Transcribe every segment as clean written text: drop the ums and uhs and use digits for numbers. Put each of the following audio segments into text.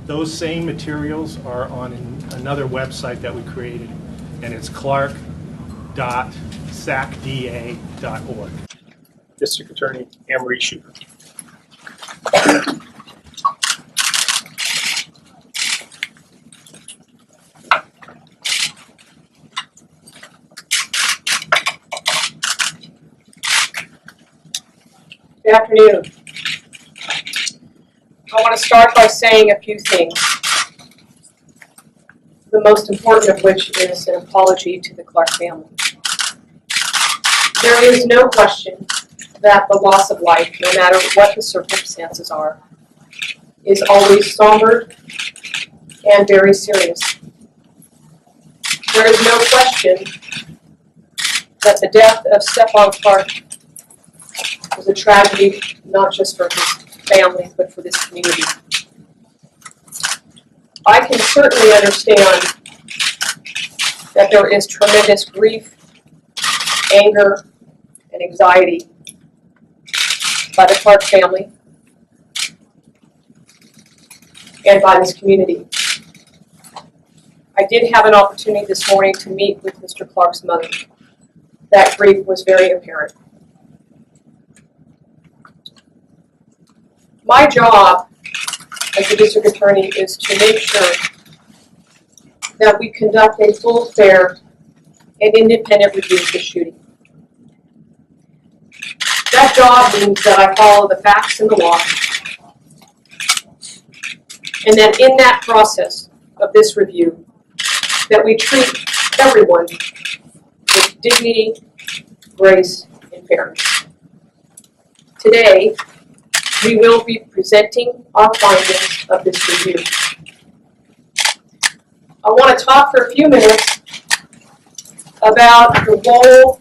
Those same materials are on another website that we created, and it's clark.sacda.org. District Attorney Anne-Marie Shooter. Good afternoon. I want to start by saying a few things, the most important of which is an apology to the Clark family. There is no question that the loss of life, no matter what the circumstances are, is always somber and very serious. There is no question that the death of Stephon Clark was a tragedy, not just for his family, but for this community. I can certainly understand that there is tremendous grief, anger, and anxiety by the Clark family and by this community. I did have an opportunity this morning to meet with Mr. Clark's mother. That grief was very apparent. My job as the district attorney is to make sure that we conduct a full, fair, and independent review of the shooting. That job means that I follow the facts and the law, and that in that process of this review, that we treat everyone with dignity, grace, and fairness. Today, we will be presenting our findings of this review. I want to talk for a few minutes about the role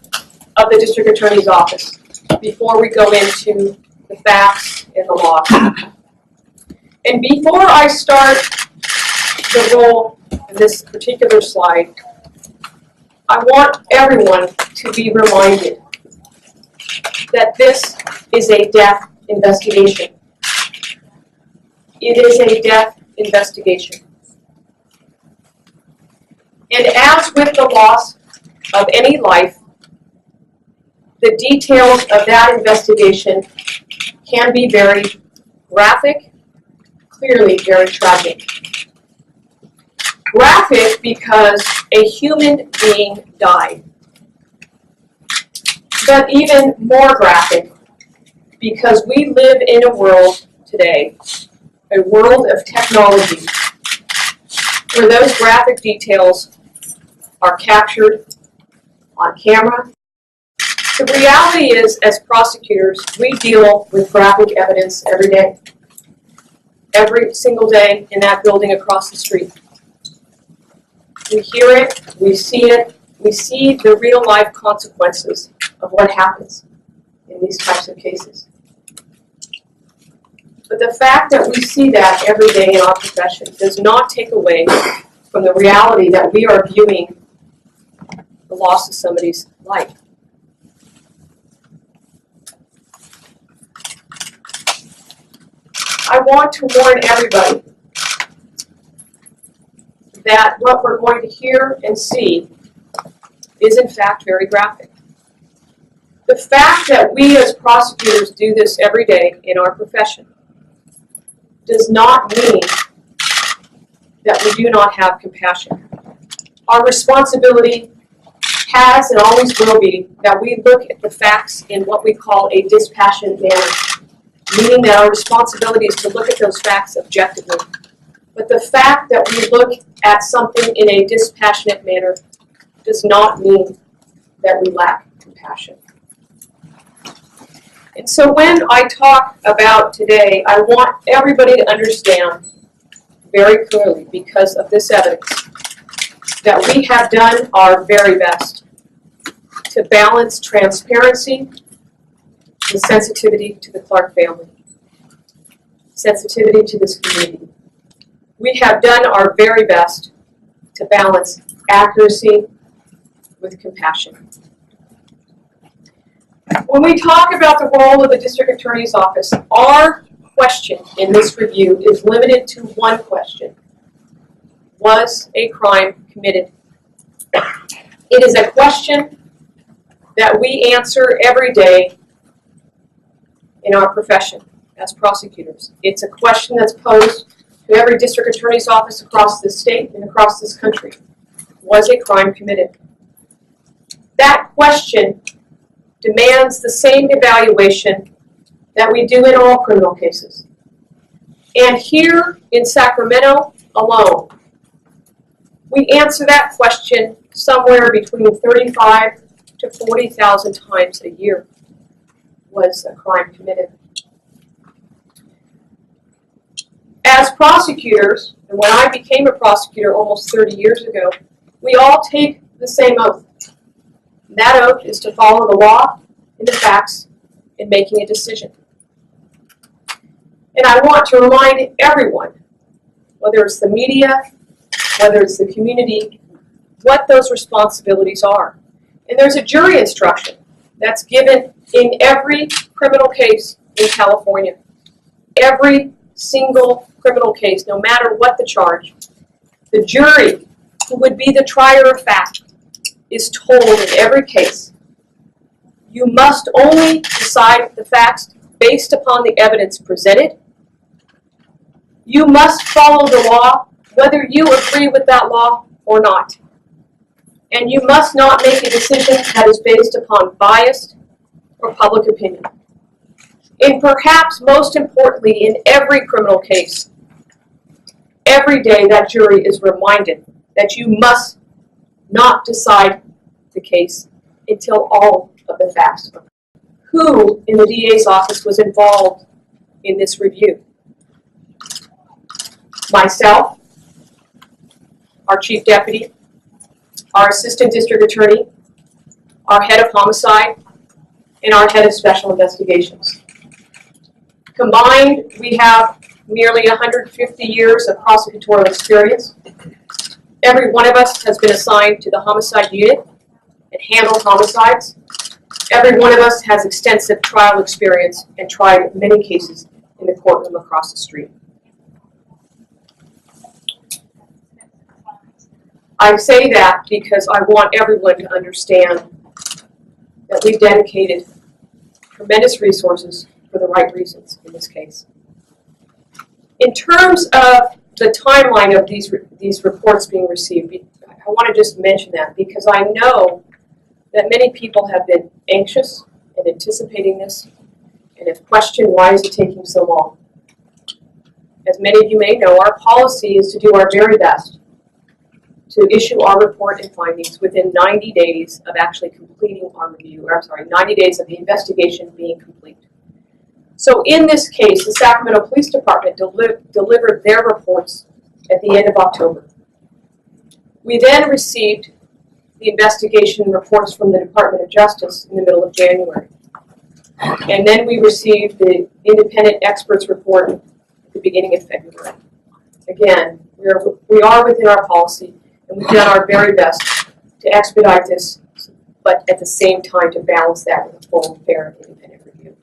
of the District Attorney's Office before we go into the facts and the law. And before I start the role in this particular slide, I want everyone to be reminded that this is a death investigation. It is a death investigation. And as with the loss of any life, the details of that investigation can be very graphic, clearly very tragic. Graphic because a human being died. But even more graphic because we live in a world today, a world of technology, where those graphic details are captured on camera. The reality is, as prosecutors, we deal with graphic evidence every day. Every single day in that building across the street. We hear it, we see the real life consequences of what happens in these types of cases. But the fact that we see that every day in our profession does not take away from the reality that we are viewing the loss of somebody's life. I want to warn everybody that what we're going to hear and see is in fact very graphic. The fact that we as prosecutors do this every day in our profession does not mean that we do not have compassion. Our responsibility has and always will be that we look at the facts in what we call a dispassionate manner, meaning that our responsibility is to look at those facts objectively. But the fact that we look at something in a dispassionate manner does not mean that we lack compassion. And so when I talk about today, I want everybody to understand very clearly, because of this evidence, that we have done our very best to balance transparency and sensitivity to the Clark family, sensitivity to this community. We have done our very best to balance accuracy with compassion. When we talk about the role of the District Attorney's Office, our question in this review is limited to one question. Was a crime committed? It is a question that we answer every day in our profession as prosecutors. It's a question that's posed to every district attorney's office across this state and across this country. Was a crime committed? That question demands the same evaluation that we do in all criminal cases. And here in Sacramento alone, we answer that question somewhere between 35 to 40,000 times a year. Was a crime committed? As prosecutors, and when I became a prosecutor almost 30 years ago, we all take the same oath. That oath is to follow the law and the facts in making a decision. And I want to remind everyone, whether it's the media, whether it's the community, what those responsibilities are. And there's a jury instruction that's given in every criminal case in California. Every single criminal case, no matter what the charge, the jury, who would be the trier of fact, is told in every case, you must only decide the facts based upon the evidence presented. You must follow the law, whether you agree with that law or not. And you must not make a decision that is based upon bias or public opinion. And perhaps most importantly, in every criminal case, every day that jury is reminded that you must not decide the case until all of the facts are. Who in the DA's office was involved in this review? Myself, our chief deputy, our assistant district attorney, our head of homicide, and our head of special investigations. Combined, we have nearly 150 years of prosecutorial experience. Every one of us has been assigned to the homicide unit and handled homicides. Every one of us has extensive trial experience and tried many cases in the courtroom across the street. I say that because I want everyone to understand that we've dedicated tremendous resources for the right reasons in this case. In terms of the timeline of these reports being received, I want to just mention that because I know that many people have been anxious and anticipating this and have questioned why is it taking so long. As many of you may know, our policy is to do our very best to issue our report and findings within 90 days of actually completing our review, 90 days of the investigation being complete. So in this case, the Sacramento Police Department delivered their reports at the end of October. We then received the investigation reports from the Department of Justice in the middle of January. And then we received the independent experts report at the beginning of February. Again, we are within our policy, and we've done our very best to expedite this, but at the same time to balance that with a full, fair, independent review.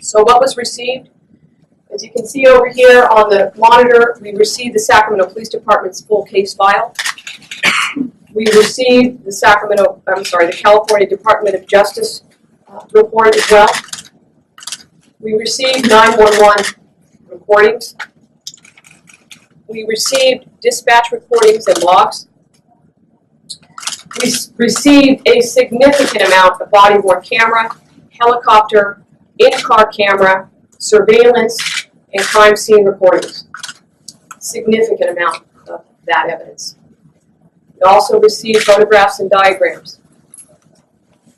So what was received? As you can see over here on the monitor, we received the Sacramento Police Department's full case file. We received the California Department of Justice report as well. We received 911 recordings. We received dispatch recordings and logs. We received a significant amount of body-worn camera, helicopter, in-car camera, surveillance, and crime scene recordings. Significant amount of that evidence. We also received photographs and diagrams.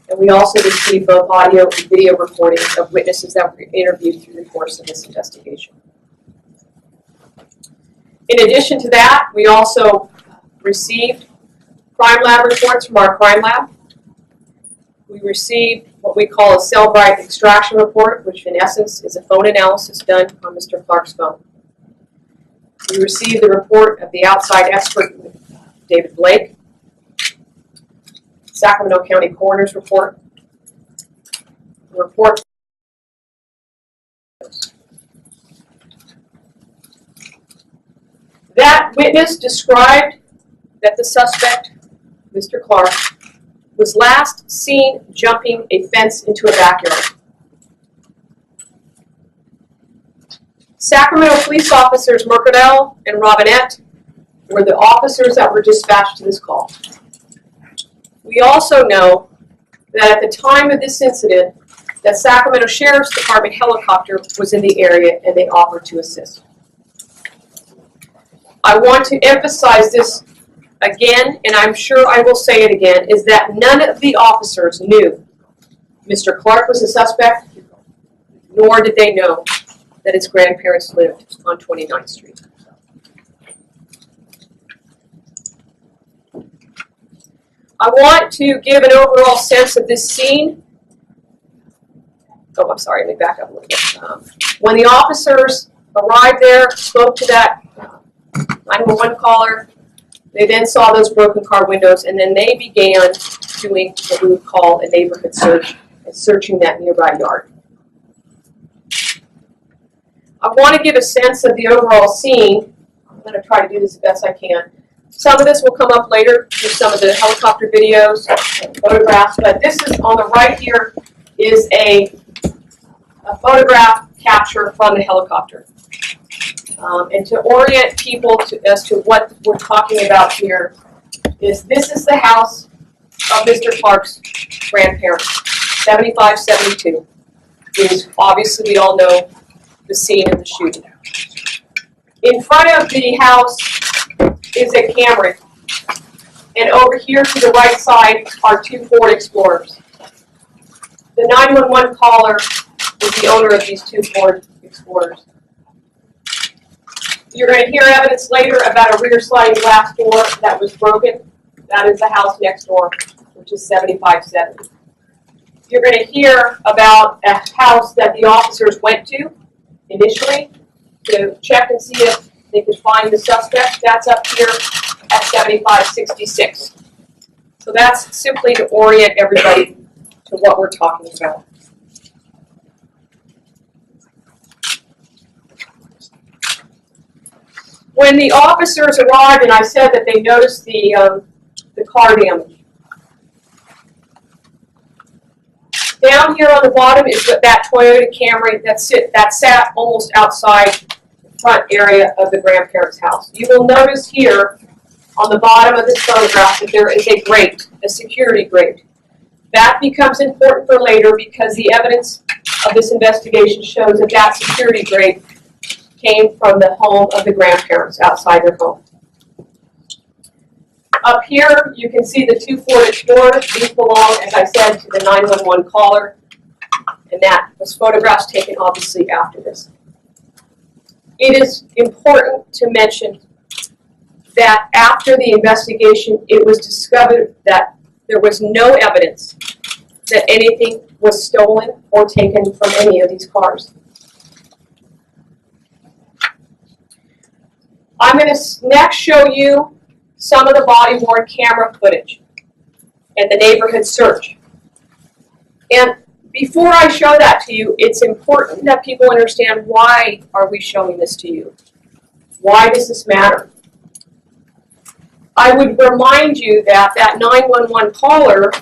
And we also received both audio and video recordings of witnesses that were interviewed through the course of this investigation. In addition to that, we also received crime lab reports from our crime lab. We received what we call a cell-brite extraction report, which in essence is a phone analysis done on Mr. Clark's phone. We received the report of the outside expert, David Blake, Sacramento County Coroner's report, the report. That witness described that the suspect, Mr. Clark, was last seen jumping a fence into a backyard. Sacramento police officers Mercadal and Robinet were the officers that were dispatched to this call. We also know that at the time of this incident, that Sacramento Sheriff's Department helicopter was in the area and they offered to assist. I want to emphasize this again, and I'm sure I will say it again, is that none of the officers knew Mr. Clark was a suspect, nor did they know that his grandparents lived on 29th Street. I want to give an overall sense of this scene. Oh, I'm sorry, let me back up a little bit. When the officers arrived there, spoke to that 911 caller, they then saw those broken car windows, and then they began doing what we would call a neighborhood search and searching that nearby yard. I want to give a sense of the overall scene. I'm going to try to do this as best I can. Some of this will come up later through some of the helicopter videos and photographs, but this is on the right here is a photograph capture from the helicopter. And to orient people as to what we're talking about here is this is the house of Mr. Clark's grandparents, 7572. Is obviously we all know the scene of the shooting. In front of the house is a Camry, and over here to the right side are two Ford Explorers. The 911 caller is the owner of these two Ford Explorers. You're going to hear evidence later about a rear sliding glass door that was broken. That is the house next door, which is 7570. You're going to hear about a house that the officers went to initially to check and see if they could find the suspect. That's up here at 7566. So that's simply to orient everybody to what we're talking about. When the officers arrived, and I said that they noticed the car damage. Down here on the bottom is that Toyota Camry that sat almost outside the front area of the grandparents' house. You will notice here on the bottom of this photograph that there is a grate, a security grate. That becomes important for later because the evidence of this investigation shows that that security grate came from the home of the grandparents outside their home. Up here, you can see the two Ford Explorers. These belong, as I said, to the 911 caller, and that was photographs taken obviously after this. It is important to mention that after the investigation, it was discovered that there was no evidence that anything was stolen or taken from any of these cars. I'm going to next show you some of the body-worn camera footage and the neighborhood search. And before I show that to you, it's important that people understand why are we showing this to you? Why does this matter? I would remind you that that 911 caller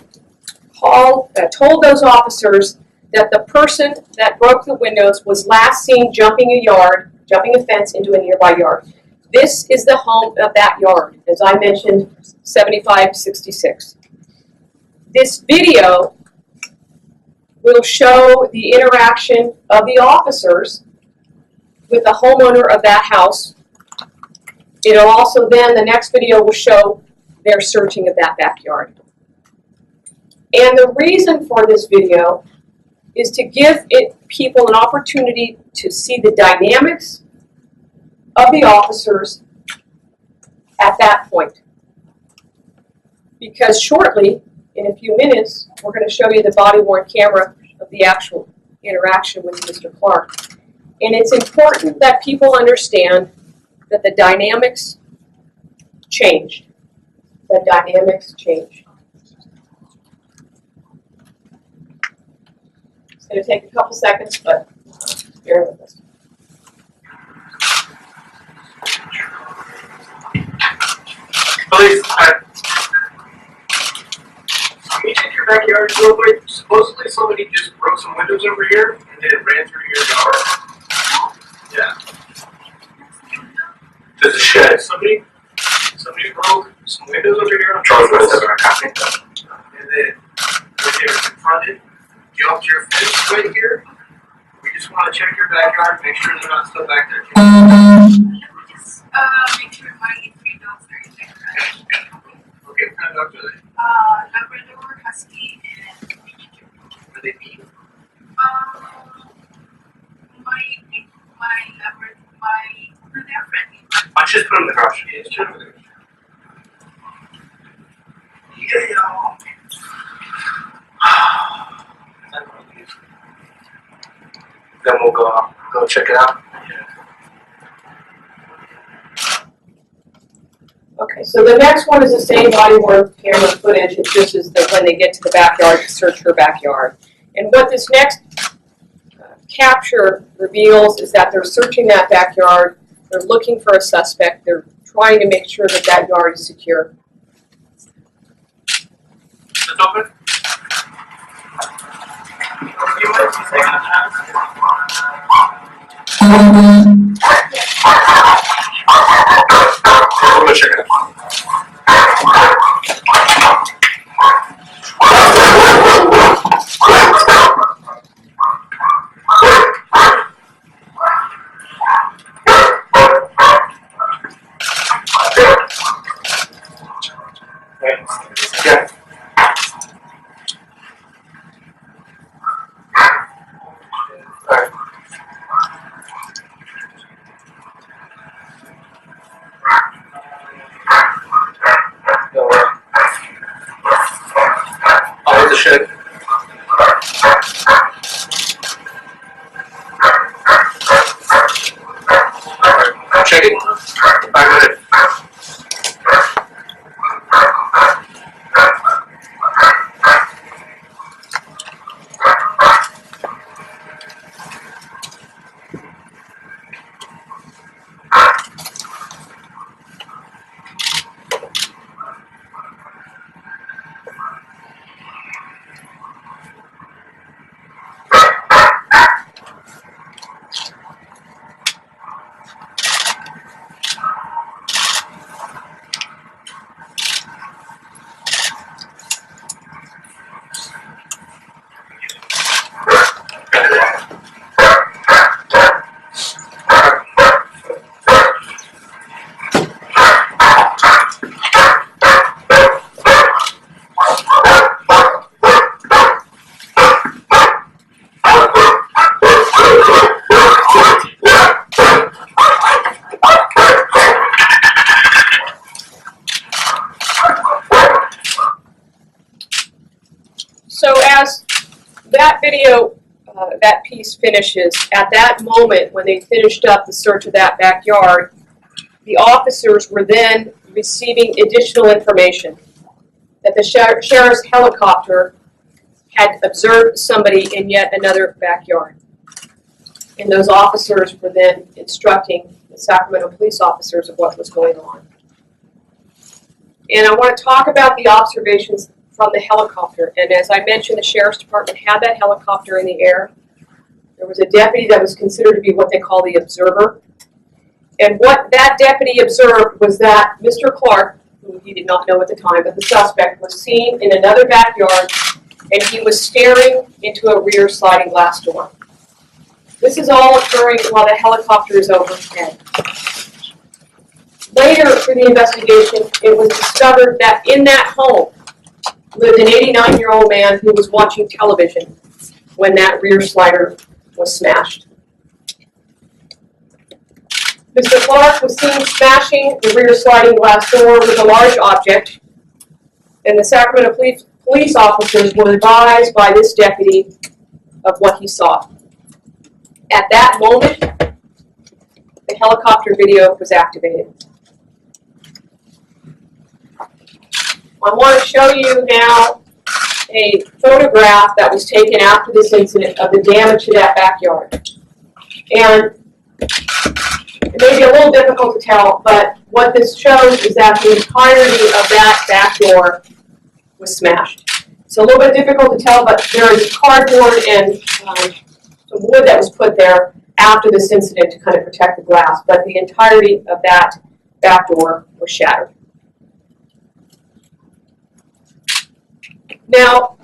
told those officers that the person that broke the windows was last seen jumping a fence into a nearby yard. This is the home of that yard, as I mentioned, 7566. This video will show the interaction of the officers with the homeowner of that house. It'll also then, the next video will show their searching of that backyard. And the reason for this video is to give people an opportunity to see the dynamics of the officers at that point. Because shortly, in a few minutes, we're going to show you the body-worn camera of the actual interaction with Mr. Clark. And it's important that people understand that the dynamics changed. The dynamics changed. It's going to take a couple seconds, but bear with us. Police, can you check your backyard real quick? Supposedly somebody just broke some windows over here and then ran through your yard. Yeah. There's a shed. Somebody broke some windows over here. I'm trying to and then when they were confronted, jumped your fence right here. We just want to check your backyard, make sure they're not still back there. Just make sure my 3 dogs are in there. Okay, what kind of dogs are they? Labrador, Husky, and Miniature. Are they mean? My Labrador, they're friendly. I just put them in the garage. Yeah, just put them in the garage. Yeah. Then we'll go check it out. Okay, so the next one is the same body worn camera footage. It's just as when they get to the backyard to search her backyard. And what this next capture reveals is that they're searching that backyard. They're looking for a suspect. They're trying to make sure that that yard is secure. It's open. We'll go check it out. Yeah. Alright. I'll hit the shed. Alright, check it. Alright, go ahead. So as that video, that piece finishes, at that moment when they finished up the search of that backyard, the officers were then receiving additional information that the sheriff's helicopter had observed somebody in yet another backyard. And those officers were then instructing the Sacramento police officers of what was going on. And I want to talk about the observations from the helicopter. And as I mentioned, the sheriff's department had that helicopter in the air. There was a deputy that was considered to be what they call the observer. And what that deputy observed was that Mr. Clark, who he did not know at the time, but the suspect, was seen in another backyard, and he was staring into a rear sliding glass door. This is all occurring while the helicopter is overhead. Later through the investigation, it was discovered that in that home lived an 89-year-old man who was watching television when that rear slider was smashed. Mr. Clark was seen smashing the rear sliding glass door with a large object, and the Sacramento police officers were advised by this deputy of what he saw. At that moment, the helicopter video was activated. I want to show you now a photograph that was taken after this incident of the damage to that backyard. And it may be a little difficult to tell, but what this shows is that the entirety of that back door was smashed. It's a little bit difficult to tell, but there is cardboard and some wood that was put there after this incident to kind of protect the glass, but the entirety of that back door was shattered. Now,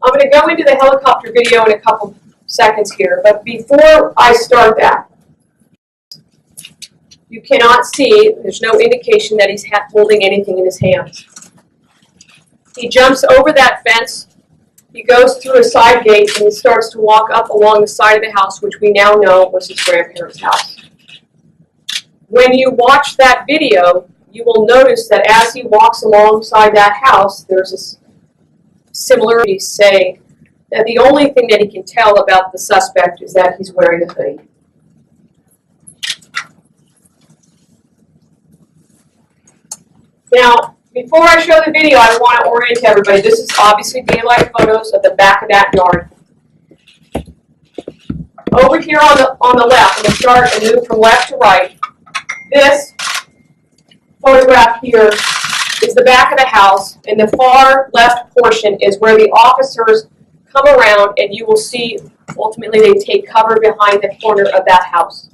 I'm going to go into the helicopter video in a couple seconds here, but before I start that, you cannot see, there's no indication that he's holding anything in his hands. He jumps over that fence, he goes through a side gate, and he starts to walk up along the side of the house, which we now know was his grandparents' house. When you watch that video, you will notice that as he walks alongside that house, there's this similarity saying that the only thing that he can tell about the suspect is that he's wearing a hoodie. Now, before I show the video, I want to orient everybody. This is obviously daylight photos of the back of that yard. Over here on the left, I'm going to start and move from left to right. This photograph here is the back of the house, and the far left portion is where the officers come around, and you will see ultimately they take cover behind the corner of that house.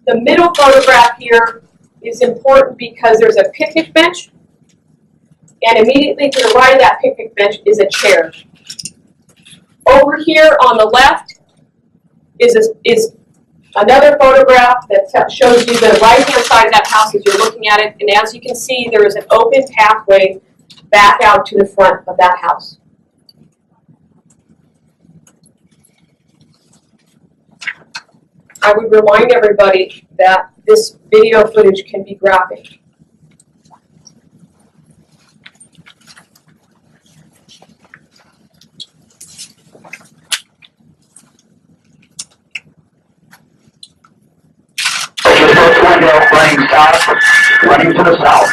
The middle photograph here is important because there's a picnic bench, and immediately to the right of that picnic bench is a chair. Over here on the left is another photograph that shows you the right-hand side of that house as you're looking at it, and as you can see, there is an open pathway back out to the front of that house. I would remind everybody that this video footage can be graphic. First window running south, running to the south.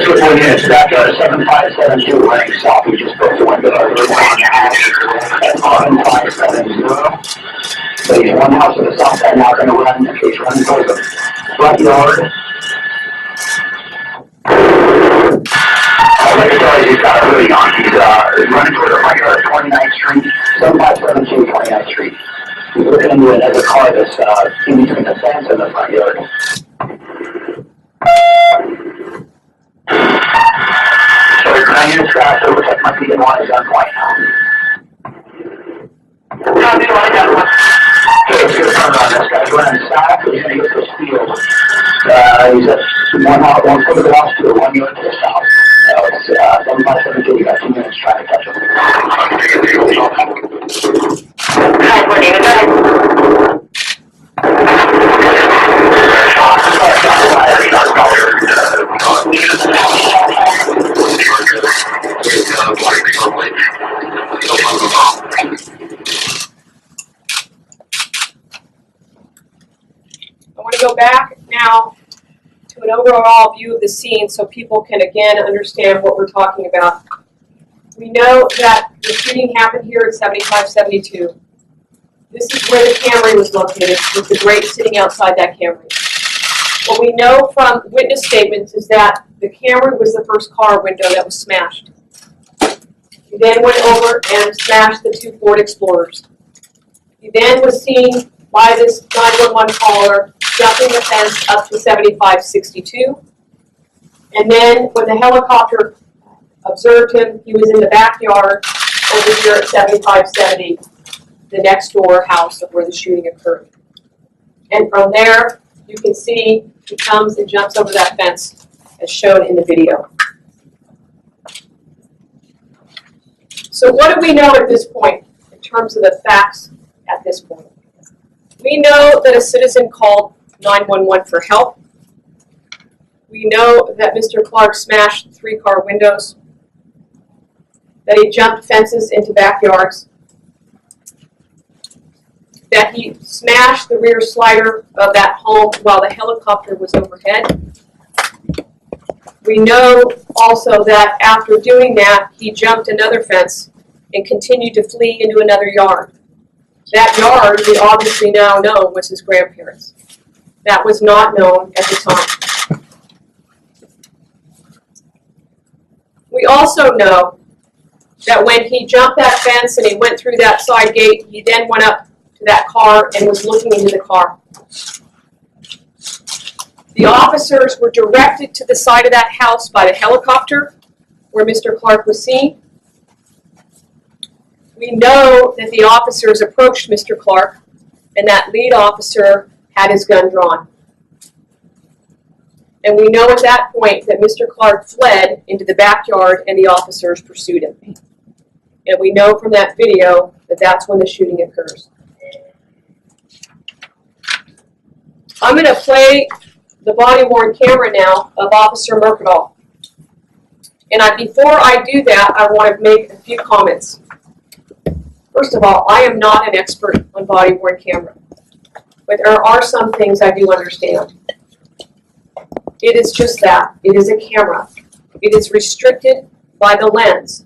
Skip 1 units, back 7572 running south. We just built the window. 7570. So he's one house to the south side now going to run. He's running towards the front yard. Like I told you, he's got a hoodie on. He's running toward the front yard at 29th Street, 7572 29th Street. He's looking into another car that's in between the fence and the front yard. So he's 9 units fast, so it looks like might be getting one at gunpoint. So it's going to turn on this guy's running south, he's going to get to this field. He's at one foot of the house to the 1 unit to the south. It's 7572, you got 2 minutes trying to catch him. I want to go back now to an overall view of the scene so people can again understand what we're talking about. We know that the shooting happened here at 7572. This is where the Camry was located, with the grate sitting outside that Camry. What we know from witness statements is that the Camry was the first car window that was smashed. He then went over and smashed the 2 Ford Explorers. He then was seen by this 911 caller jumping the fence up to 7562. And then when the helicopter observed him, he was in the backyard over here at 7570, the next door house of where the shooting occurred. And from there, you can see he comes and jumps over that fence as shown in the video. So what do we know at this point in terms of the facts at this point? We know that a citizen called 911 for help. We know that Mr. Clark smashed 3-car windows, that he jumped fences into backyards, that he smashed the rear slider of that home while the helicopter was overhead. We know also that after doing that, he jumped another fence and continued to flee into another yard. That yard, we obviously now know, was his grandparents'. That was not known at the time. We also know that when he jumped that fence and he went through that side gate, he then went up to that car and was looking into the car. The officers were directed to the side of that house by the helicopter where Mr. Clark was seen. We know that the officers approached Mr. Clark and that lead officer had his gun drawn. And we know at that point that Mr. Clark fled into the backyard and the officers pursued him. And we know from that video that that's when the shooting occurs. I'm going to play the body-worn camera now of Officer Mercadal. And before I do that, I want to make a few comments. First of all, I am not an expert on body-worn camera, but there are some things I do understand. It is just that. It is a camera. It is restricted by the lens.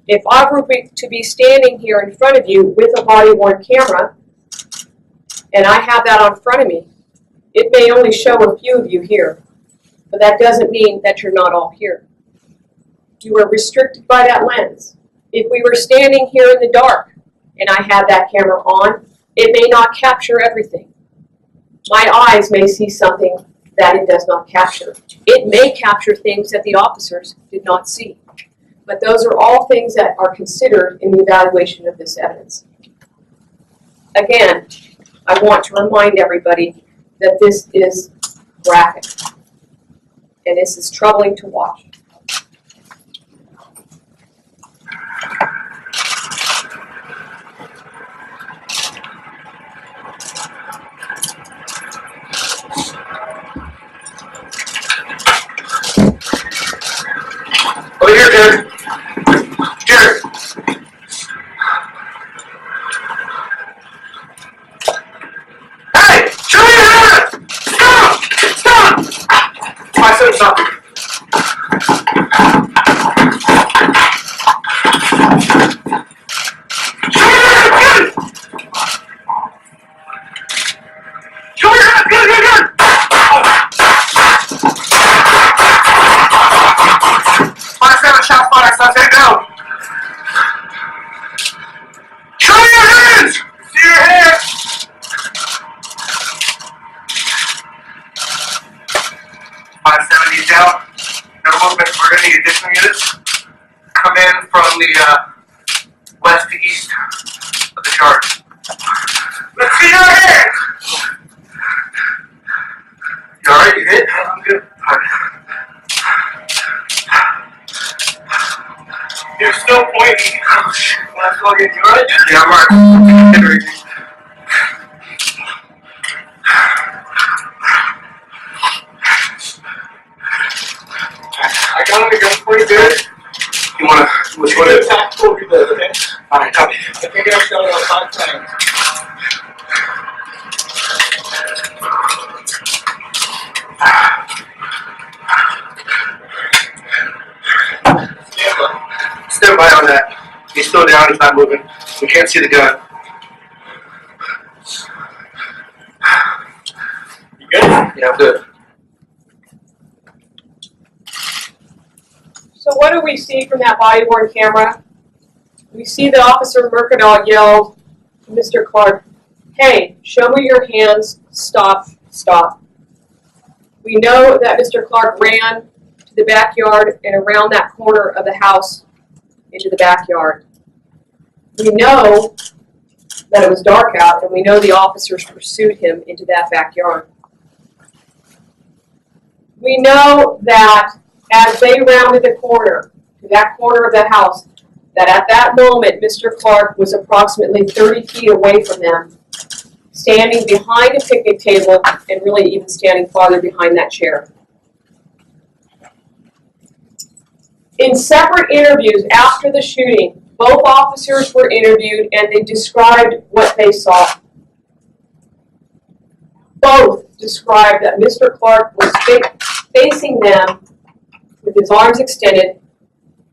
If I were to be standing here in front of you with a body-worn camera, and I have that on front of me, it may only show a few of you here, but that doesn't mean that you're not all here. You are restricted by that lens. If we were standing here in the dark and I had that camera on, it may not capture everything. My eyes may see something that it does not capture. It may capture things that the officers did not see. But those are all things that are considered in the evaluation of this evidence. Again, I want to remind everybody that this is graphic, and this is troubling to watch. Over here, Jared. Jared. Hey! Show me your hand! Stop! Stop! I said stop. Show me your hand! Show me your hand! Good! Shot fire, stop, take it down. Show me your hands! See your hands! 570 down. No movement. We're going to need additional units. Come in from the west to east of the charge. Let's see your hands! You alright? You hit? I'm good. You're still pointing. Oh, shit. Let's go get you right. Yeah, I'm right. I got it again pretty good. You wanna, which one is it? Tactical reload, okay? Alright, copy. I think I've got it on 5 times. Stand by on that. He's still down, he's not moving. We can't see the gun. You good? Yeah, I'm good. So what do we see from that body-worn camera? We see that Officer Mercadal yelled to Mr. Clark, "Hey, show me your hands, stop, stop." We know that Mr. Clark ran to the backyard and around that corner of the house into the backyard. We know that it was dark out, and we know the officers pursued him into that backyard. We know that as they rounded the corner, to that corner of the house, that at that moment, Mr. Clark was approximately 30 feet away from them, standing behind a picnic table and really even standing farther behind that chair. In separate interviews after the shooting, both officers were interviewed and they described what they saw. Both described that Mr. Clark was facing them with his arms extended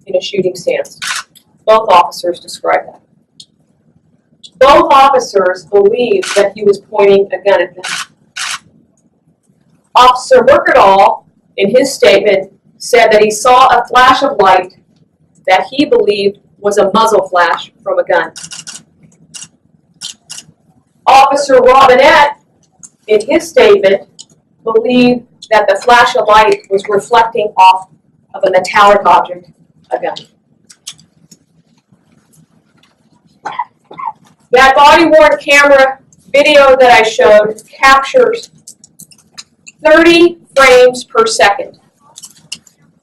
in a shooting stance. Both officers described that. Both officers believed that he was pointing a gun at them. Officer Mercadal, in his statement, said that he saw a flash of light that he believed was a muzzle flash from a gun. Officer Robinet, in his statement, believed that the flash of light was reflecting off of a metallic object, a gun. That body-worn camera video that I showed captures 30 frames per second.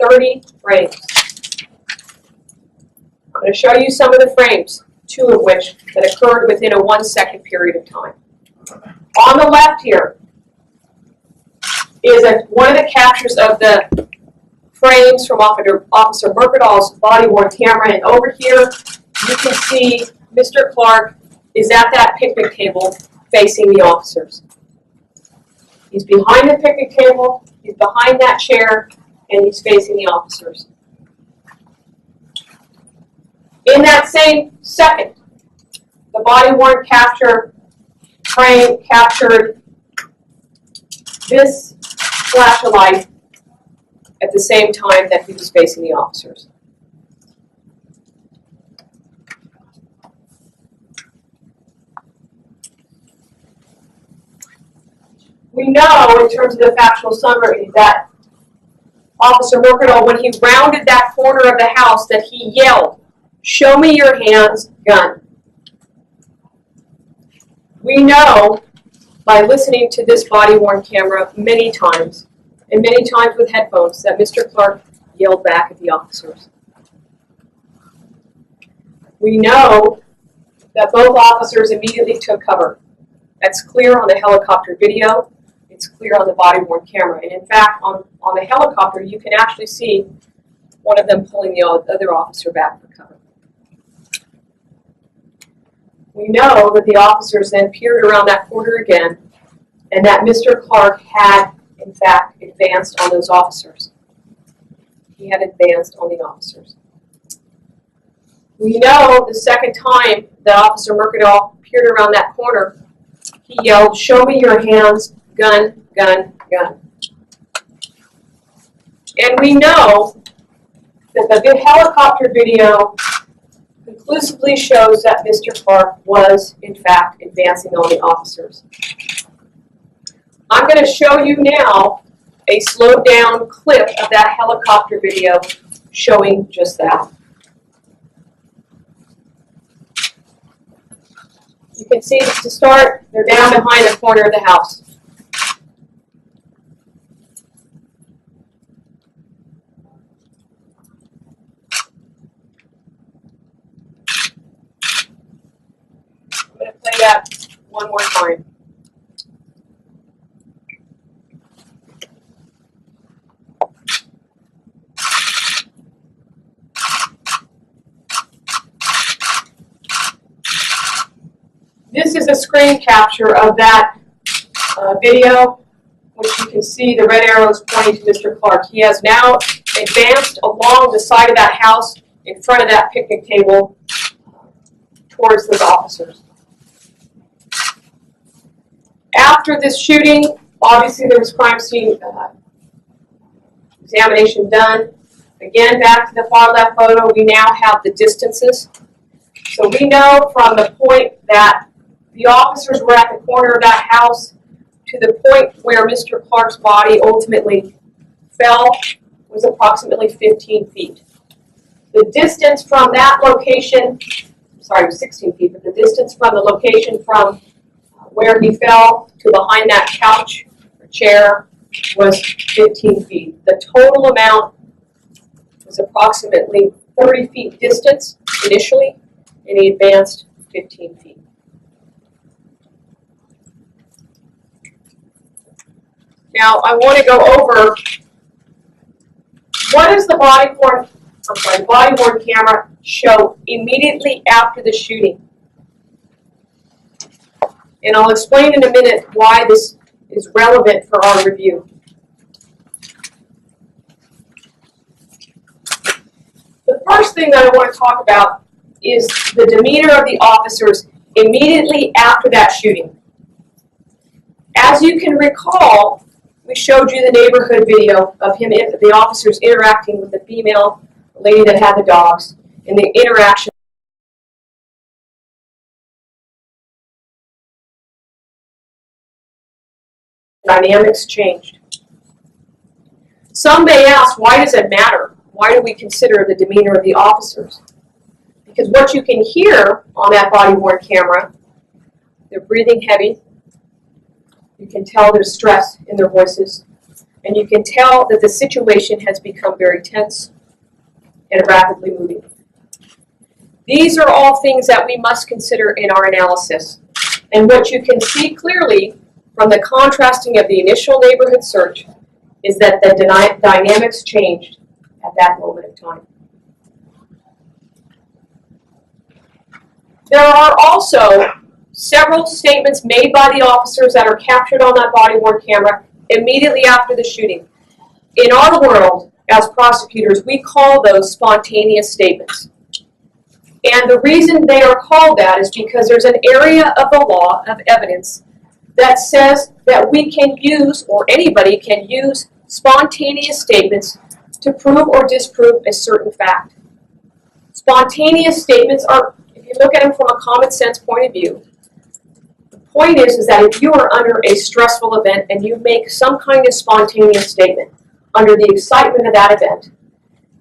30 frames. I'm going to show you some of the frames, 2 of which that occurred within a 1-second period of time. On the left here is one of the captures of the frames from Officer Mercadal's body-worn camera, and over here you can see Mr. Clark is at that picnic table facing the officers. He's behind the picnic table, he's behind that chair, and he's facing the officers. In that same second, the body-worn capture frame captured this flash of light at the same time that he was facing the officers. We know, in terms of the factual summary, that Officer Mercadal, when he rounded that corner of the house, that he yelled, "Show me your hands, gun." We know, by listening to this body-worn camera many times, and many times with headphones, that Mr. Clark yelled back at the officers. We know that both officers immediately took cover. That's clear on the helicopter video. It's clear on the body-worn camera. And in fact, on the helicopter, you can actually see one of them pulling the other officer back for cover. We know that the officers then peered around that corner again, and that Mr. Clark had, in fact, advanced on those officers. He had advanced on the officers. We know the second time that Officer Mercadal peered around that corner, he yelled, "Show me your hands, gun, gun, gun." And we know that the helicopter video conclusively shows that Mr. Clark was, in fact, advancing on the officers. I'm going to show you now a slowed down clip of that helicopter video showing just that. You can see, to start, they're down behind the corner of the house. I'm going to play that one more time. This is a screen capture of that video, which you can see the red arrows pointing to Mr. Clark. He has now advanced along the side of that house in front of that picnic table towards those officers. After this shooting, obviously there was crime scene examination done. Again, back to the far left photo, we now have the distances. So we know from the point that the officers were at the corner of that house to the point where Mr. Clark's body ultimately fell was approximately 15 feet. The distance from that location, sorry, it was 16 feet, but the distance from the location from where he fell to behind that couch or chair was 15 feet. The total amount was approximately 30 feet distance initially, and he advanced 15 feet. Now, I want to go over what does the body-worn camera show immediately after the shooting. And I'll explain in a minute why this is relevant for our review. The first thing that I want to talk about is the demeanor of the officers immediately after that shooting. As you can recall, we showed you the neighborhood video of the officers interacting with the female lady that had the dogs, and the interaction. Dynamics changed. Some may ask, why does it matter? Why do we consider the demeanor of the officers? Because what you can hear on that body-worn camera, they're breathing heavy. You can tell there's stress in their voices. And you can tell that the situation has become very tense and rapidly moving. These are all things that we must consider in our analysis. And what you can see clearly from the contrasting of the initial neighborhood search is that the dynamics changed at that moment of time. There are also several statements made by the officers that are captured on that body-worn camera immediately after the shooting. In our world, as prosecutors, we call those spontaneous statements. And the reason they are called that is because there's an area of the law of evidence that says that we can use, or anybody can use, spontaneous statements to prove or disprove a certain fact. Spontaneous statements are, if you look at them from a common sense point of view, the point is that if you are under a stressful event and you make some kind of spontaneous statement under the excitement of that event,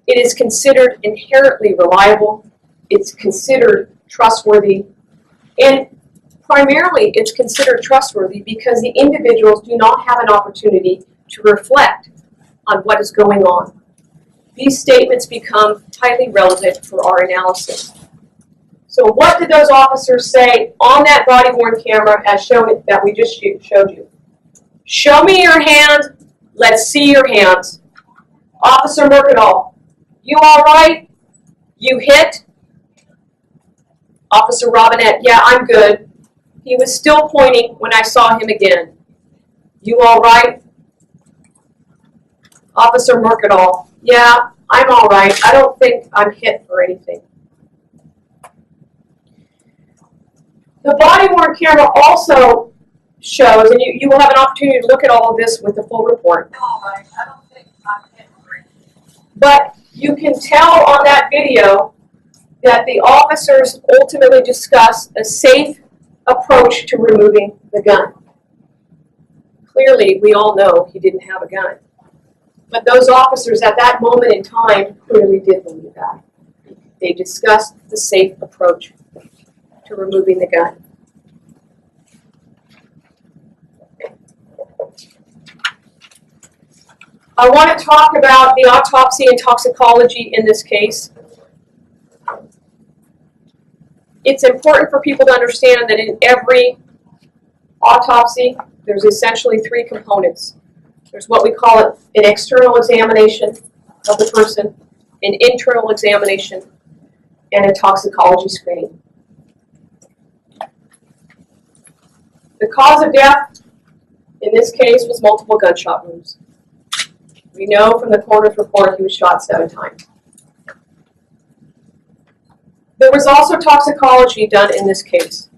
it is considered inherently reliable, it's considered trustworthy, and primarily it's considered trustworthy because the individuals do not have an opportunity to reflect on what is going on. These statements become highly relevant for our analysis. So what did those officers say on that body-worn camera as shown that we just showed you? Show me your hands. Let's see your hands. Officer Mercadal, you all right? You hit? Officer Robinet, yeah, I'm good. He was still pointing when I saw him again. You all right? Officer Mercadal, yeah, I'm all right. I don't think I'm hit or anything. The body-worn camera also shows, and you will have an opportunity to look at all of this with the full report. All right, I don't think I'm hit or anything. But you can tell on that video that the officers ultimately discuss a safe approach to removing the gun. Clearly, we all know he didn't have a gun. But those officers at that moment in time clearly did believe that. They discussed the safe approach to removing the gun. I want to talk about the autopsy and toxicology in this case. It's important for people to understand that in every autopsy, there's essentially three components. There's what we call it an external examination of the person, an internal examination, and a toxicology screening. The cause of death in this case was multiple gunshot wounds. We know from the coroner's report he was shot 7 times. There was also toxicology done in this case.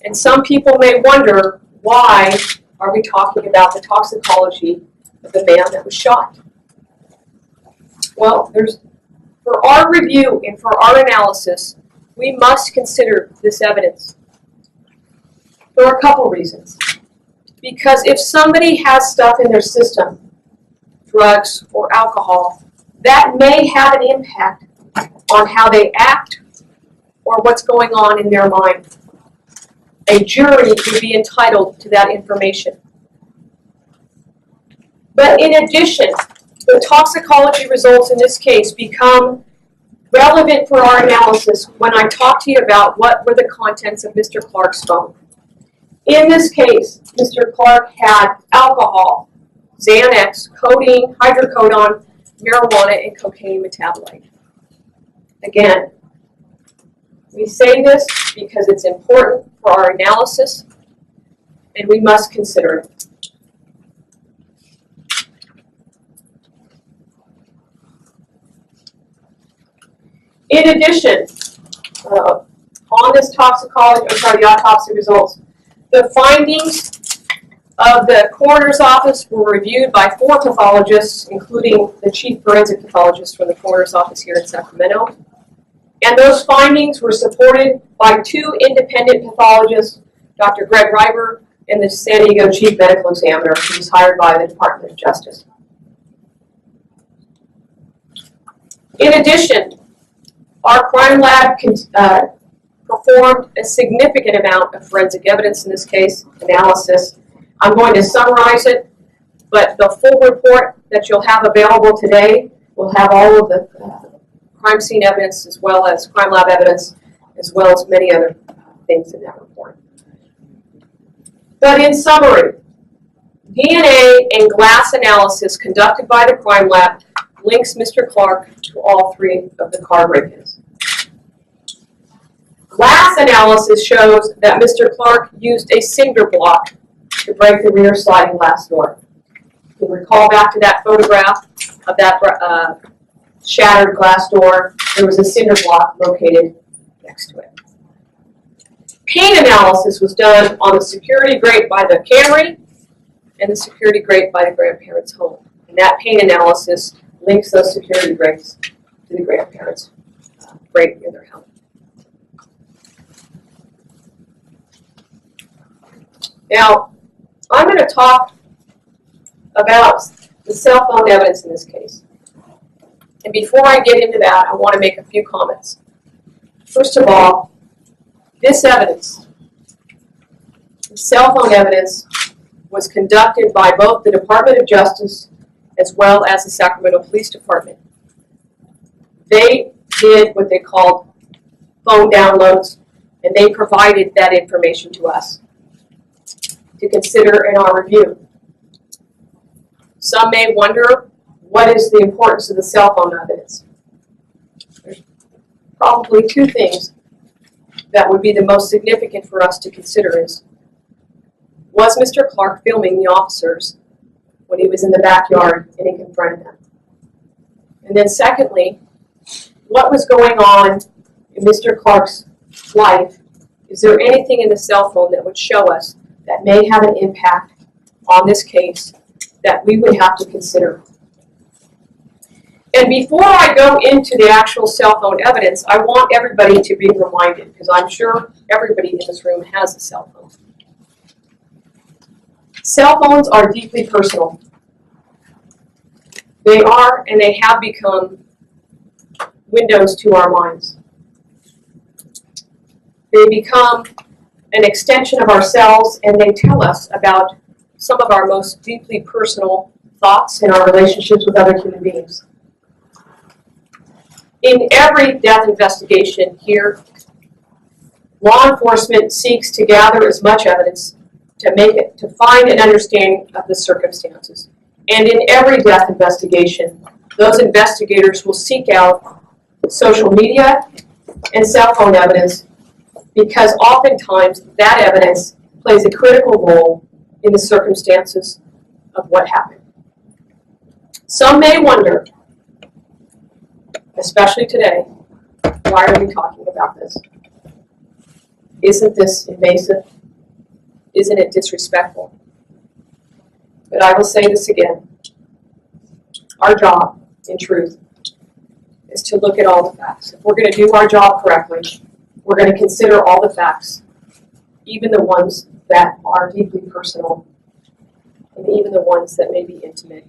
And some people may wonder, why are we talking about the toxicology of the man that was shot? Well, for our review and for our analysis, we must consider this evidence. For a couple reasons. Because if somebody has stuff in their system, drugs or alcohol, that may have an impact on how they act or what's going on in their mind. A jury would be entitled to that information. But in addition, the toxicology results in this case become relevant for our analysis when I talk to you about what were the contents of Mr. Clark's phone. In this case, Mr. Clark had alcohol, Xanax, codeine, hydrocodone, marijuana, and cocaine metabolite. Again, we say this because it's important for our analysis, and we must consider it. In addition, on this the autopsy results, the findings of the coroner's office were reviewed by 4 pathologists, including the chief forensic pathologist from the coroner's office here in Sacramento. And those findings were supported by 2 independent pathologists, Dr. Greg Reiber and the San Diego chief medical examiner, who was hired by the Department of Justice. In addition, our crime lab performed a significant amount of forensic evidence in this case, analysis. I'm going to summarize it, but the full report that you'll have available today will have all of the crime scene evidence as well as crime lab evidence, as well as many other things in that report. But in summary, DNA and glass analysis conducted by the crime lab links Mr. Clark to all 3 of the car break-ins. Glass analysis shows that Mr. Clark used a cinder block to break the rear sliding glass door. You can recall back to that photograph of that shattered glass door. There was a cinder block located next to it. Paint analysis was done on the security grate by the Camry and the security grate by the grandparents' home. And that paint analysis links those security grates to the grandparents' grate near their home. Now, I'm going to talk about the cell phone evidence in this case. And before I get into that, I want to make a few comments. First of all, this evidence, the cell phone evidence, was conducted by both the Department of Justice as well as the Sacramento Police Department. They did what they called phone downloads, and they provided that information to us to consider in our review. Some may wonder, what is the importance of the cell phone evidence? There's probably 2 things that would be the most significant for us to consider is, was Mr. Clark filming the officers when he was in the backyard and he confronted them? And then secondly, what was going on in Mr. Clark's life? Is there anything in the cell phone that would show us that may have an impact on this case that we would have to consider? And before I go into the actual cell phone evidence, I want everybody to be reminded, because I'm sure everybody in this room has a cell phone. Cell phones are deeply personal. They are, and they have become, windows to our minds. They become an extension of ourselves, and they tell us about some of our most deeply personal thoughts in our relationships with other human beings. In every death investigation here, law enforcement seeks to gather as much evidence to find an understanding of the circumstances. And in every death investigation, those investigators will seek out social media and cell phone evidence, because oftentimes that evidence plays a critical role in the circumstances of what happened. Some may wonder, especially today, why are we talking about this? Isn't this invasive? Isn't it disrespectful? But I will say this again. Our job, in truth, is to look at all the facts. If we're going to do our job correctly, we're going to consider all the facts, even the ones that are deeply personal, and even the ones that may be intimate,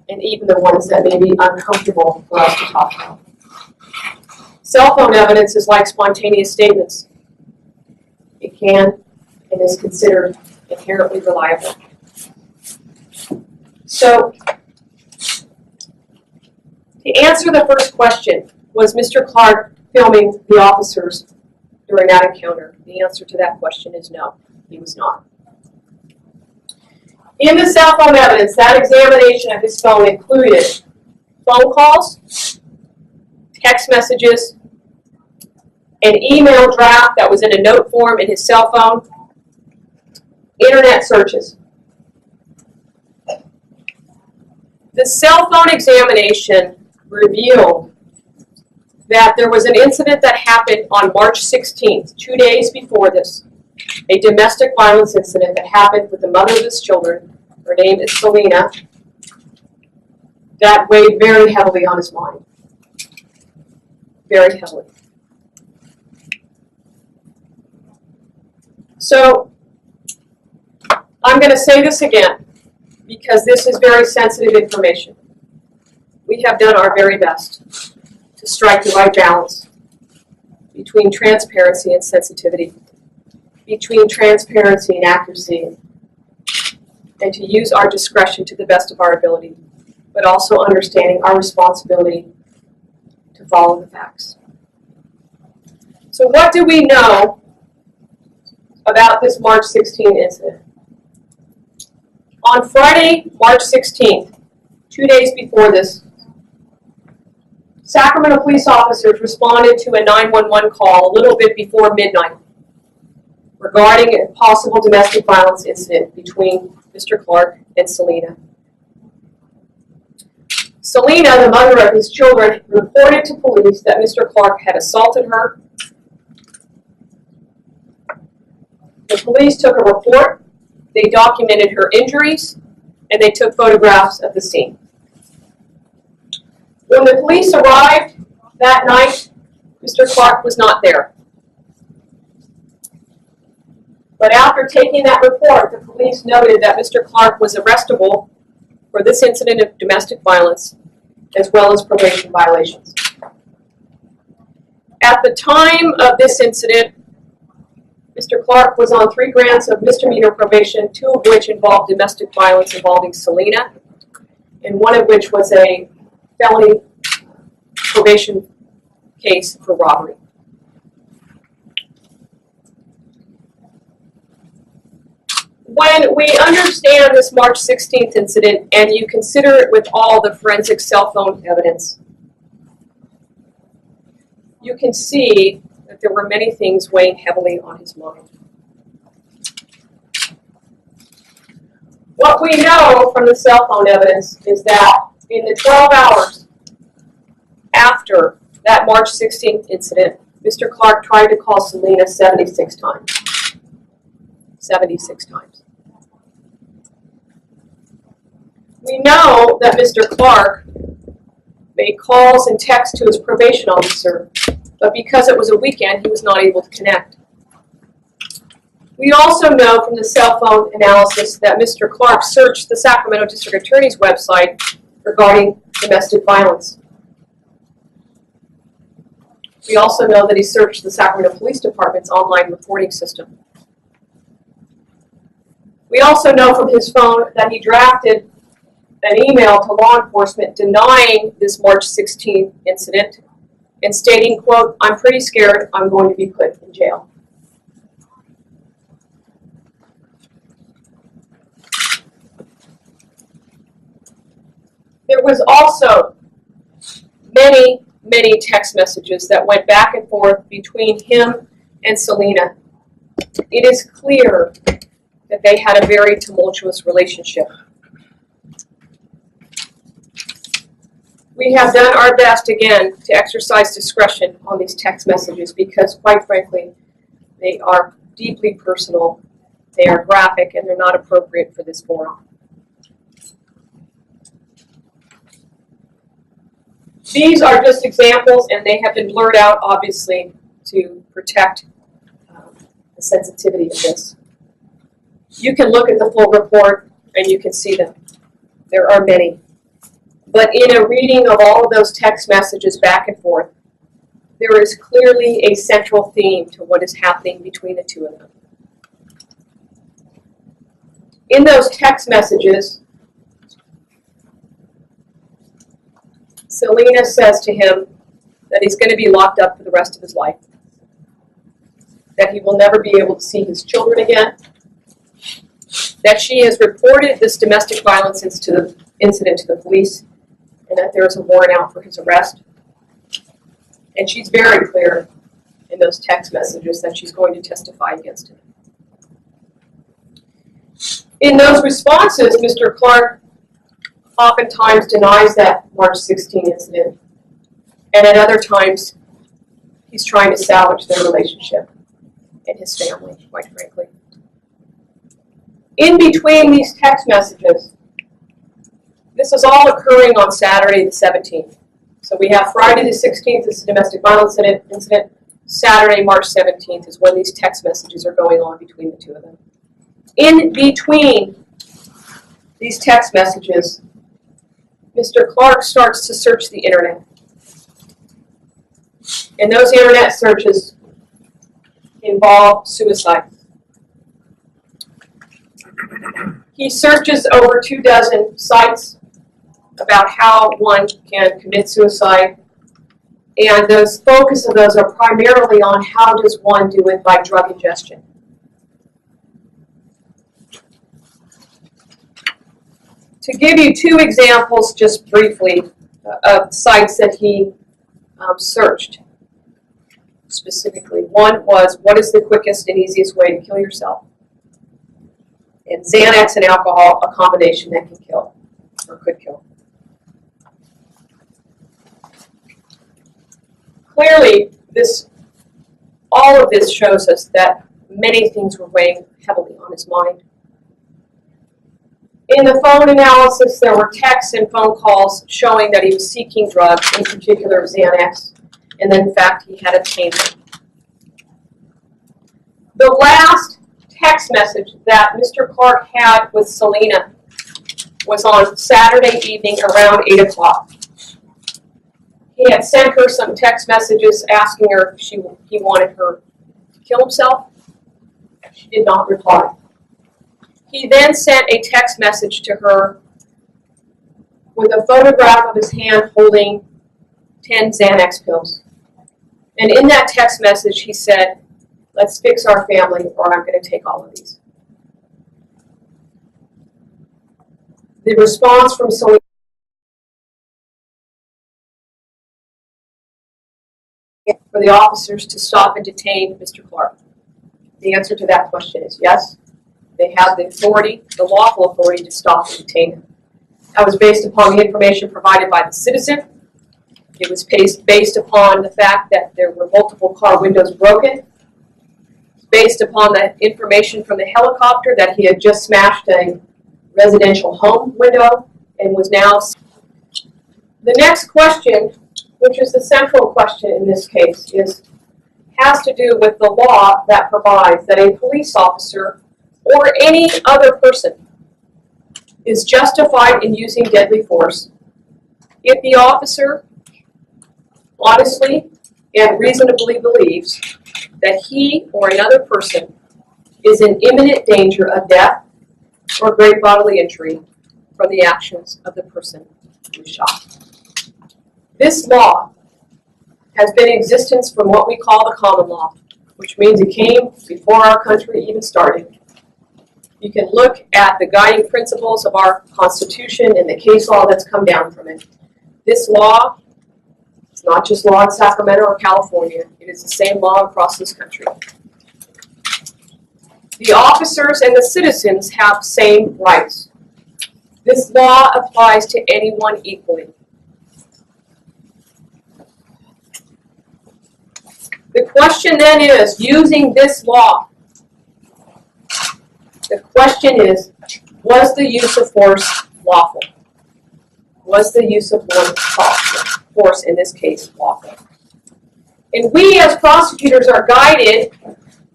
and even the ones that may be uncomfortable for us to talk about. Cell phone evidence is like spontaneous statements. It can and is considered inherently reliable. So, to answer the first question, was Mr. Clark filming the officers during that encounter? The answer to that question is no, he was not. In the cell phone evidence, that examination of his phone included phone calls, text messages, an email draft that was in a note form in his cell phone, internet searches. The cell phone examination revealed that there was an incident that happened on March 16th, 2 days before this, a domestic violence incident that happened with the mother of his children. Her name is Selena. That weighed very heavily on his mind. Very heavily. So, I'm going to say this again, because this is very sensitive information. We have done our very best to strike the right balance between transparency and sensitivity, between transparency and accuracy, and to use our discretion to the best of our ability, but also understanding our responsibility to follow the facts. So what do we know about this March 16th incident? On Friday, March 16th, 2 days before this, Sacramento police officers responded to a 911 call a little bit before midnight regarding a possible domestic violence incident between Mr. Clark and Selena. Selena, the mother of his children, reported to police that Mr. Clark had assaulted her. The police took a report, they documented her injuries, and they took photographs of the scene. When the police arrived that night, Mr. Clark was not there. But after taking that report, the police noted that Mr. Clark was arrestable for this incident of domestic violence, as well as probation violations. At the time of this incident, Mr. Clark was on 3 grants of misdemeanor probation, 2 of which involved domestic violence involving Selena, and 1 of which was a felony probation case for robbery. When we understand this March 16th incident and you consider it with all the forensic cell phone evidence, you can see that there were many things weighing heavily on his mind. What we know from the cell phone evidence is that in the 12 hours after that March 16th incident, Mr. Clark tried to call Selena 76 times. 76 times. We know that Mr. Clark made calls and texts to his probation officer, but because it was a weekend, he was not able to connect. We also know from the cell phone analysis that Mr. Clark searched the Sacramento District Attorney's website regarding domestic violence. We also know that he searched the Sacramento Police Department's online reporting system. We also know from his phone that he drafted an email to law enforcement denying this March 16th incident and stating, quote, "I'm pretty scared I'm going to be put in jail." There was also many text messages that went back and forth between him and Selena. It is clear that they had a very tumultuous relationship. We have done our best, again, to exercise discretion on these text messages because, quite frankly, they are deeply personal, they are graphic, and they're not appropriate for this forum. These are just examples, and they have been blurred out, obviously, to protect the sensitivity of this. You can look at the full report, and you can see them. There are many. But in a reading of all of those text messages back and forth, there is clearly a central theme to what is happening between the two of them. In those text messages, Selena says to him that he's going to be locked up for the rest of his life, that he will never be able to see his children again, that she has reported this domestic violence incident to the police, and that there is a warrant out for his arrest. And she's very clear in those text messages that she's going to testify against him. In those responses, Mr. Clark oftentimes denies that March 16 incident and at other times, he's trying to salvage their relationship and his family, quite frankly. In between these text messages, this is all occurring on Saturday the 17th. So we have Friday the 16th is the domestic violence incident. Saturday, March 17th is when these text messages are going on between the two of them. In between these text messages, Mr. Clark starts to search the internet. And those internet searches involve suicide. He searches over 24 sites about how one can commit suicide. And the focus of those are primarily on how does one do it by drug ingestion. To give you two examples, just briefly, of sites that he searched specifically. One was, what is the quickest and easiest way to kill yourself? And Xanax and alcohol, a combination that can kill, or could kill. Clearly, all of this shows us that many things were weighing heavily on his mind. In the phone analysis, there were texts and phone calls showing that he was seeking drugs, in particular Xanax, and then in fact he had obtained them. The last text message that Mr. Clark had with Selena was on Saturday evening around 8 o'clock. He had sent her some text messages asking her if he wanted her to kill himself. She did not reply. He then sent a text message to her with a photograph of his hand holding 10 Xanax pills. And in that text message, he said, "Let's fix our family or I'm going to take all of these." The response from Selena for the officers to stop and detain Mr. Clark. The answer to that question is yes. They have the authority, the lawful authority, to stop and detain him. That was based upon the information provided by the citizen. It was based upon the fact that there were multiple car windows broken. Based upon the information from the helicopter that he had just smashed a residential home window and was now. The next question, which is the central question in this case, has to do with the law that provides that a police officer or any other person is justified in using deadly force if the officer honestly and reasonably believes that he or another person is in imminent danger of death or great bodily injury from the actions of the person who was shot. This law has been in existence from what we call the common law, which means it came before our country even started. You can look at the guiding principles of our Constitution and the case law that's come down from it. This law is not just law in Sacramento or California. It is the same law across this country. The officers and the citizens have same rights. This law applies to anyone equally. The question then is, using this law, the question is, was the use of force lawful? Was the use of force in this case lawful? And we as prosecutors are guided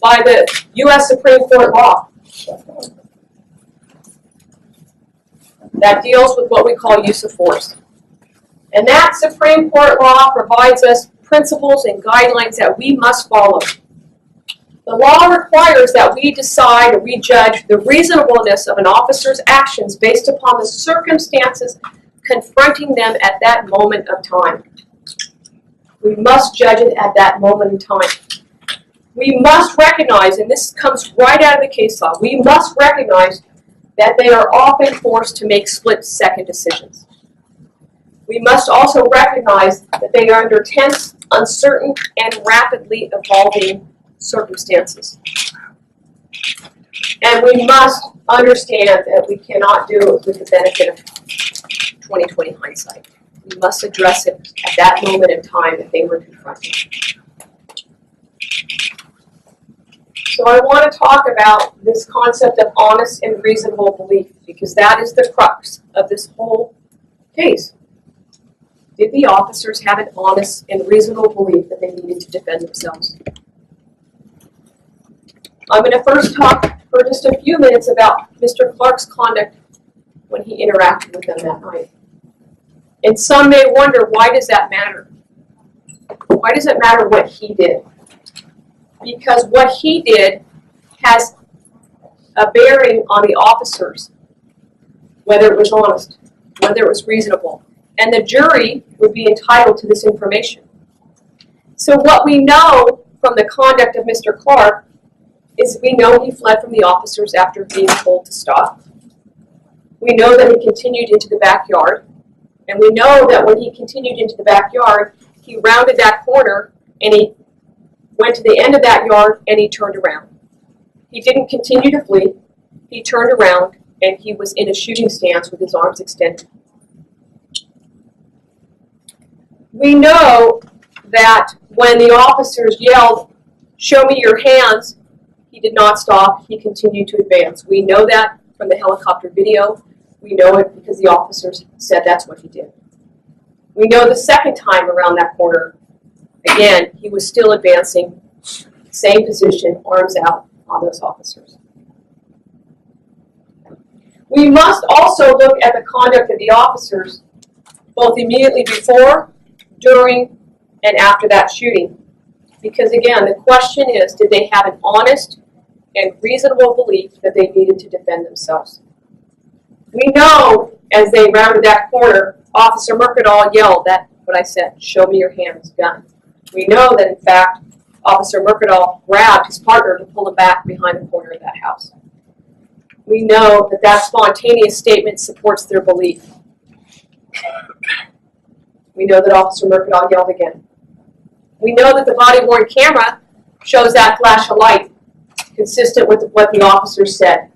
by the U.S. Supreme Court law that deals with what we call use of force. And that Supreme Court law provides us principles and guidelines that we must follow. The law requires that we decide or we judge the reasonableness of an officer's actions based upon the circumstances confronting them at that moment of time. We must judge it at that moment in time. We must recognize, and this comes right out of the case law, we must recognize that they are often forced to make split-second decisions. We must also recognize that they are under tense, uncertain, and rapidly evolving circumstances. And we must understand that we cannot do it with the benefit of 20/20 hindsight. We must address it at that moment in time that they were confronted. So I want to talk about this concept of honest and reasonable belief, because that is the crux of this whole case. Did the officers have an honest and reasonable belief that they needed to defend themselves? I'm going to first talk for just a few minutes about Mr. Clark's conduct when he interacted with them that night. And some may wonder, why does that matter? Why does it matter what he did? Because what he did has a bearing on the officers, whether it was honest, whether it was reasonable. And the jury would be entitled to this information. So what we know from the conduct of Mr. Clark is we know he fled from the officers after being told to stop. We know that he continued into the backyard. And we know that when he continued into the backyard, he rounded that corner and he went to the end of that yard and he turned around. He didn't continue to flee. He turned around and he was in a shooting stance with his arms extended. We know that when the officers yelled, "Show me your hands," he did not stop. He continued to advance. We know that from the helicopter video. We know it because the officers said that's what he did. We know the second time around that corner, again, he was still advancing, same position, arms out on those officers. We must also look at the conduct of the officers, both immediately before, during, and after that shooting. Because again, the question is, did they have an honest and reasonable belief that they needed to defend themselves? We know as they rounded that corner, Officer Mercadal yelled that, what I said, "Show me your hands, gun." We know that in fact, Officer Mercadal grabbed his partner to pull him back behind the corner of that house. We know that that spontaneous statement supports their belief. We know that Officer Mercadal yelled again. We know that the body-worn camera shows that flash of light, consistent with what the officers said.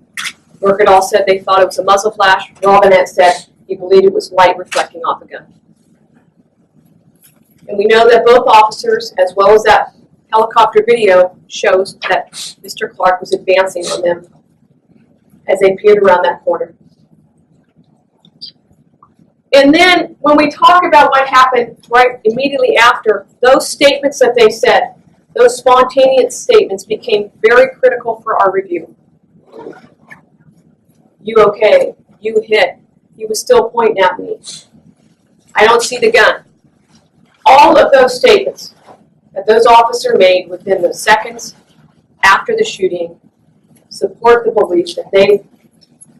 Mercadal said they thought it was a muzzle flash. Robinet said he believed it was light reflecting off a gun. And we know that both officers, as well as that helicopter video, shows that Mr. Clark was advancing on them as they peered around that corner. And then when we talk about what happened right immediately after, those statements that they said, those spontaneous statements became very critical for our review. You okay? You hit. He was still pointing at me. I don't see the gun. All of those statements that those officers made within the seconds after the shooting support the belief that they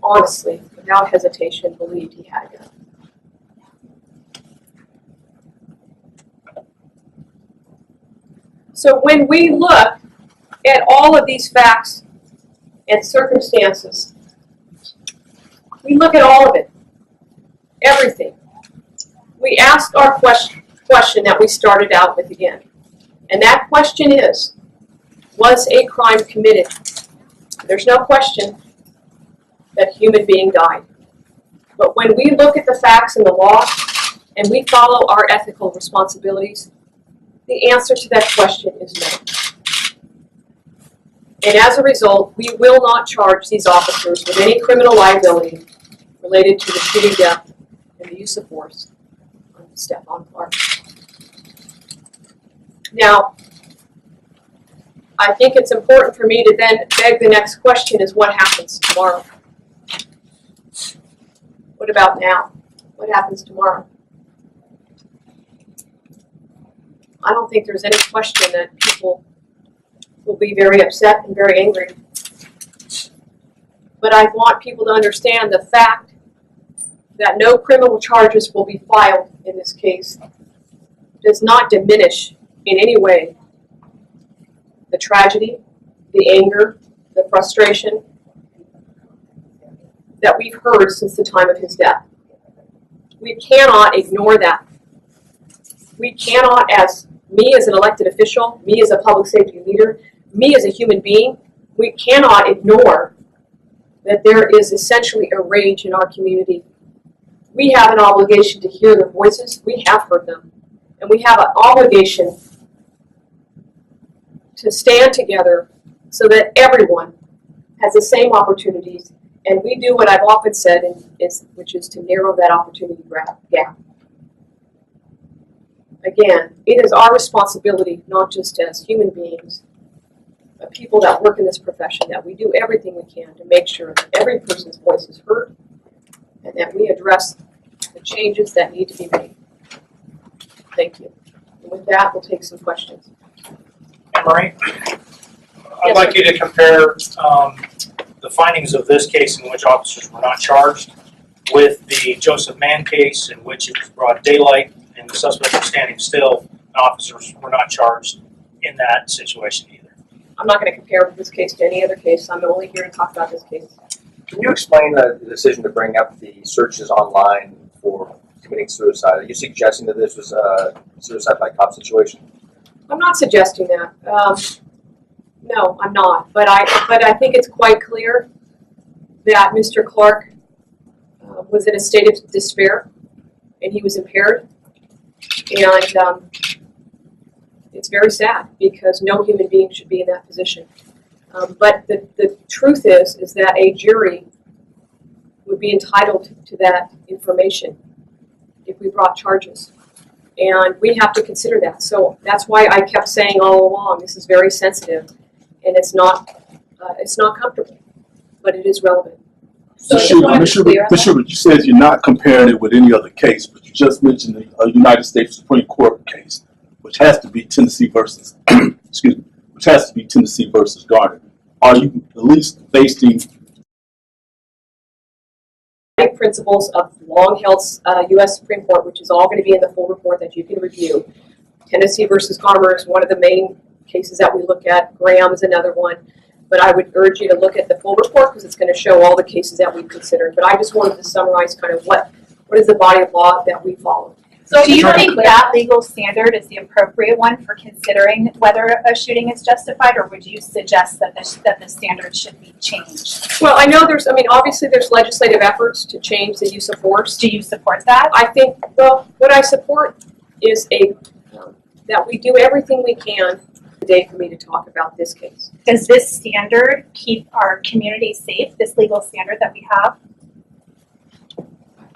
honestly, without hesitation, believed he had a gun. So when we look at all of these facts and circumstances, we look at all of it, everything. We ask our question that we started out with again. And that question is, was a crime committed? There's no question that a human being died. But when we look at the facts and the law, and we follow our ethical responsibilities, the answer to that question is no. And as a result, we will not charge these officers with any criminal liability related to the shooting death and the use of force of Stephon Clark. Now, I think it's important for me to then beg the next question is what happens tomorrow? What about now? What happens tomorrow? I don't think there's any question that people will be very upset and very angry. But I want people to understand the fact that no criminal charges will be filed in this case does not diminish in any way the tragedy, the anger, the frustration that we've heard since the time of his death. We cannot ignore that. We cannot, as me as an elected official, me as a public safety leader, me as a human being, we cannot ignore that there is essentially a rage in our community we have an obligation to hear their voices. We have heard them. And we have an obligation to stand together so that everyone has the same opportunities. And we do what I've often said, which is to narrow that opportunity gap. Again, it is our responsibility, not just as human beings, but people that work in this profession, that we do everything we can to make sure that every person's voice is heard and that we address the changes that need to be made. Thank you. And with that, we'll take some questions. Emery, I'd like you to compare the findings of this case in which officers were not charged with the Joseph Mann case in which it was broad daylight and the suspect was standing still and officers were not charged in that situation either. I'm not going to compare this case to any other case. I'm only here to talk about this case. Can you explain the decision to bring up the searches online for committing suicide? Are you suggesting that this was a suicide by cop situation? I'm not suggesting that. No, I'm not. But I think it's quite clear that Mr. Clark was in a state of despair and he was impaired. And it's very sad because no human being should be in that position. But the truth is that a jury would be entitled to that information if we brought charges. And we have to consider that. So that's why I kept saying all along, this is very sensitive and it's not comfortable, but it is relevant. So Bishop, you said you're not comparing it with any other case, but you just mentioned a United States Supreme Court case, which has to be Tennessee versus, excuse me, which has to be Tennessee versus Garner. Are you at least basing principles of long-held U.S. Supreme Court, which is all going to be in the full report that you can review? Tennessee versus Garner is one of the main cases that we look at. Graham is another one. But I would urge you to look at the full report because it's going to show all the cases that we've considered. But I just wanted to summarize kind of what is the body of law that we follow. So do you think that legal standard is the appropriate one for considering whether a shooting is justified, or would you suggest that the standard should be changed? Well, I know obviously there's legislative efforts to change the use of force. Do you support that? I think, well, what I support is that we do everything we can today for me to talk about this case. Does this standard keep our community safe, this legal standard that we have?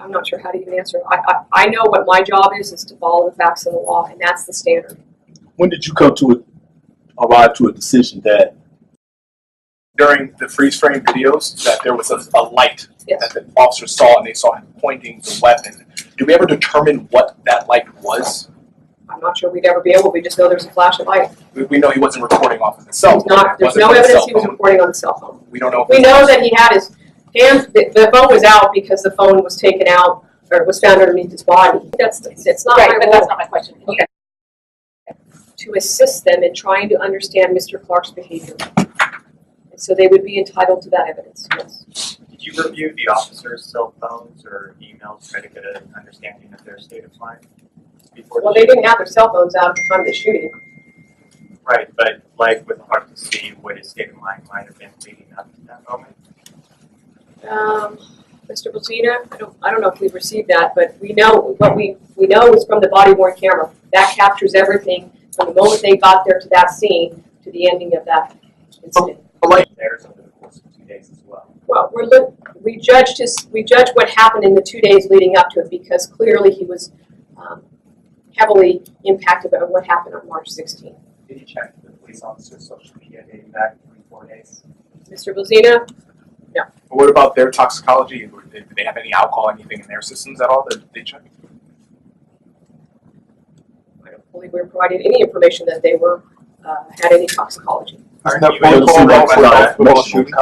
I'm not sure how to even answer. I know what my job is to follow the facts of the law, and that's the standard. when did you come to arrive to a decision that during the freeze frame videos that there was a light Yes. that the officers saw and they saw him pointing the weapon? Did we ever determine what that light was? I'm not sure we'd ever be able. We just know there's a flash of light. We know he wasn't recording off of his cell phone. There's no evidence he was recording on the cell phone. We don't know. We know that he had his hands. The phone was out because the phone was taken out or was found underneath his body. It's not Right, my but role that's not my question. Okay. To assist them in trying to understand Mr. Clark's behavior. And so they would be entitled to that evidence, yes. Did you review the officers' cell phones or emails, try to get an understanding of their state of mind before? Well, they didn't have their cell phones out at the time of the shooting. Right, but like with hard to see what his state of mind might have been leading up to that moment. Mr. Bozina, I don't know if we've received that, but we know what we know is from the body-worn camera. That captures everything from the moment they got there to that scene to the ending of that incident. Theirs over the course of 2 days as well. Well, we judged what happened in the 2 days leading up to it because clearly he was heavily impacted by what happened on March 16th. Did you check the police officer's social media dating back 24 days? Mr. Bozina? No. But what about their toxicology? Did they have any alcohol, anything in their systems at all that they checked? I don't believe we were provided any information that they were had any toxicology. Isn't that protocol shooting?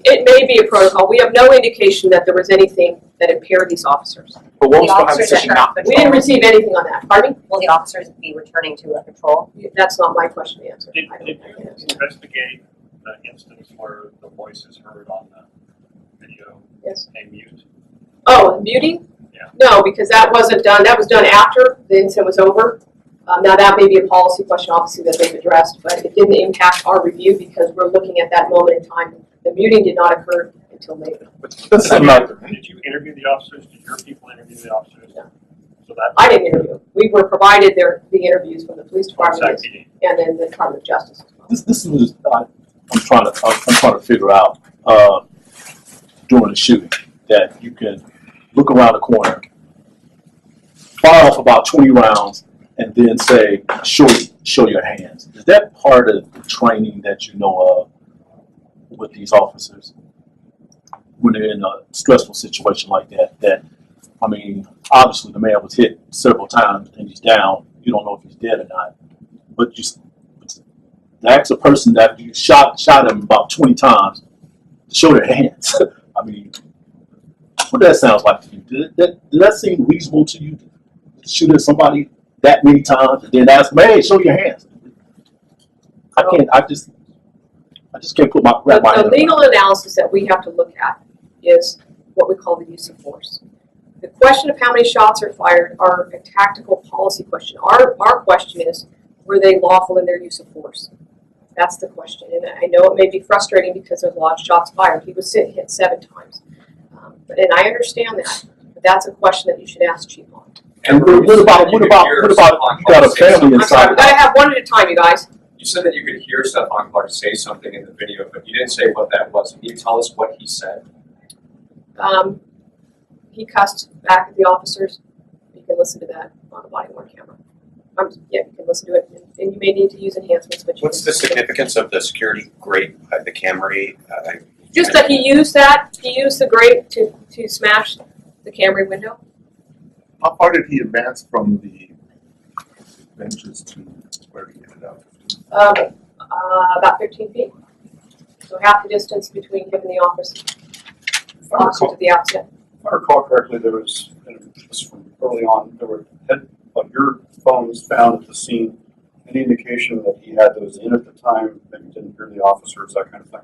It may be a protocol. We have no indication that there was anything that impaired these officers. But what was The behind the officers decision are not? We didn't receive anything on that. Pardon me? Will the officers be returning to a patrol? That's not my question to answer. Did I don't you know the answer. investigate the instance where the voice is heard on the video Yes. and mute? Oh, muting? Yeah. No, because that wasn't done. That was done after the incident was over. Now that may be a policy question, obviously, that they've addressed, but it didn't impact our review because we're looking at that moment in time. The muting did not occur until later. Did you interview the officers? Did your people interview the officers? No. So that. I didn't interview. We were provided the interviews from the police department Exactly. and then the Department of Justice. This is what I'm trying to figure out during the shooting, that you can look around the corner, fire off about 20 rounds, and then say, show your hands. Is that part of the training that you know of with these officers when they're in a stressful situation like that? That, I mean, obviously the man was hit several times and he's down. You don't know if he's dead or not. But you ask a person that you shot him about 20 times to show their hands. I mean, what that sounds like to you? Did that seem reasonable to you? To shoot at somebody that many times and then ask them, hey, show your hands. I just can't wrap my head The around. legal analysis that we have to look at is what we call the use of force. The question of how many shots are fired are a tactical policy question. Our question is, were they lawful in their use of force? That's the question. And I know it may be frustrating because there's a lot of shots fired. He was hit 7 times. And I understand that. But that's a question that you should ask Chief on. And what about you got a family I'm sorry, inside? we gotta have one at a time, you guys. You said that you could hear Stephon Clark say something in the video, but you didn't say what that was. Can you tell us what he said? He cussed back at the officers. You can listen to that on the body-worn camera. Yeah, you can listen to it, and you may need to use enhancements. But What's the significance of the security grate at the Camry? Just that he used the grate to smash the Camry window. How far did he advance from the benches to where he ended up? About 15 feet. So half the distance between him and the officer to the outset. If I recall correctly, there was, just from early on, there were your phones found at the scene. Any indication that he had those in at the time, maybe didn't hear the officers, that kind of thing?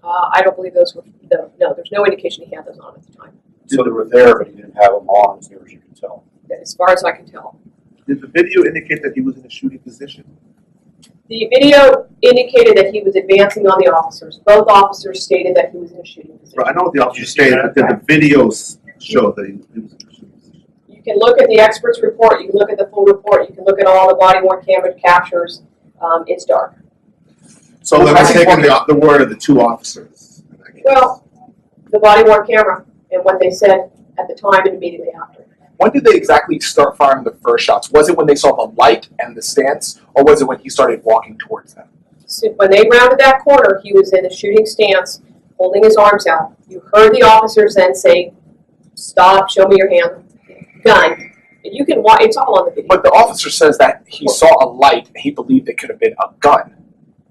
I don't believe those were, no, there's no indication he had those on at the time. So they were there, but he didn't have them on, as near as you can tell. As far as I can tell. Did the video indicate that he was in a shooting position? The video indicated that he was advancing on the officers. Both officers stated that he was in a shooting position. Right, I know what the officer stated, but did the videos show that he was in a shooting position? You can look at the expert's report, you can look at the full report, you can look at all the body-worn camera captures. It's dark. So they're taking the word of the 2 officers. Well, the body-worn camera and what they said at the time and immediately after. When did they exactly start firing the first shots? Was it when they saw the light and the stance, or was it when he started walking towards them? So when they rounded that corner, he was in a shooting stance, holding his arms out. You heard the officers then say, "Stop! Show me your hand, gun." And you can watch. It's all on the video. But the officer says that he saw a light and he believed it could have been a gun.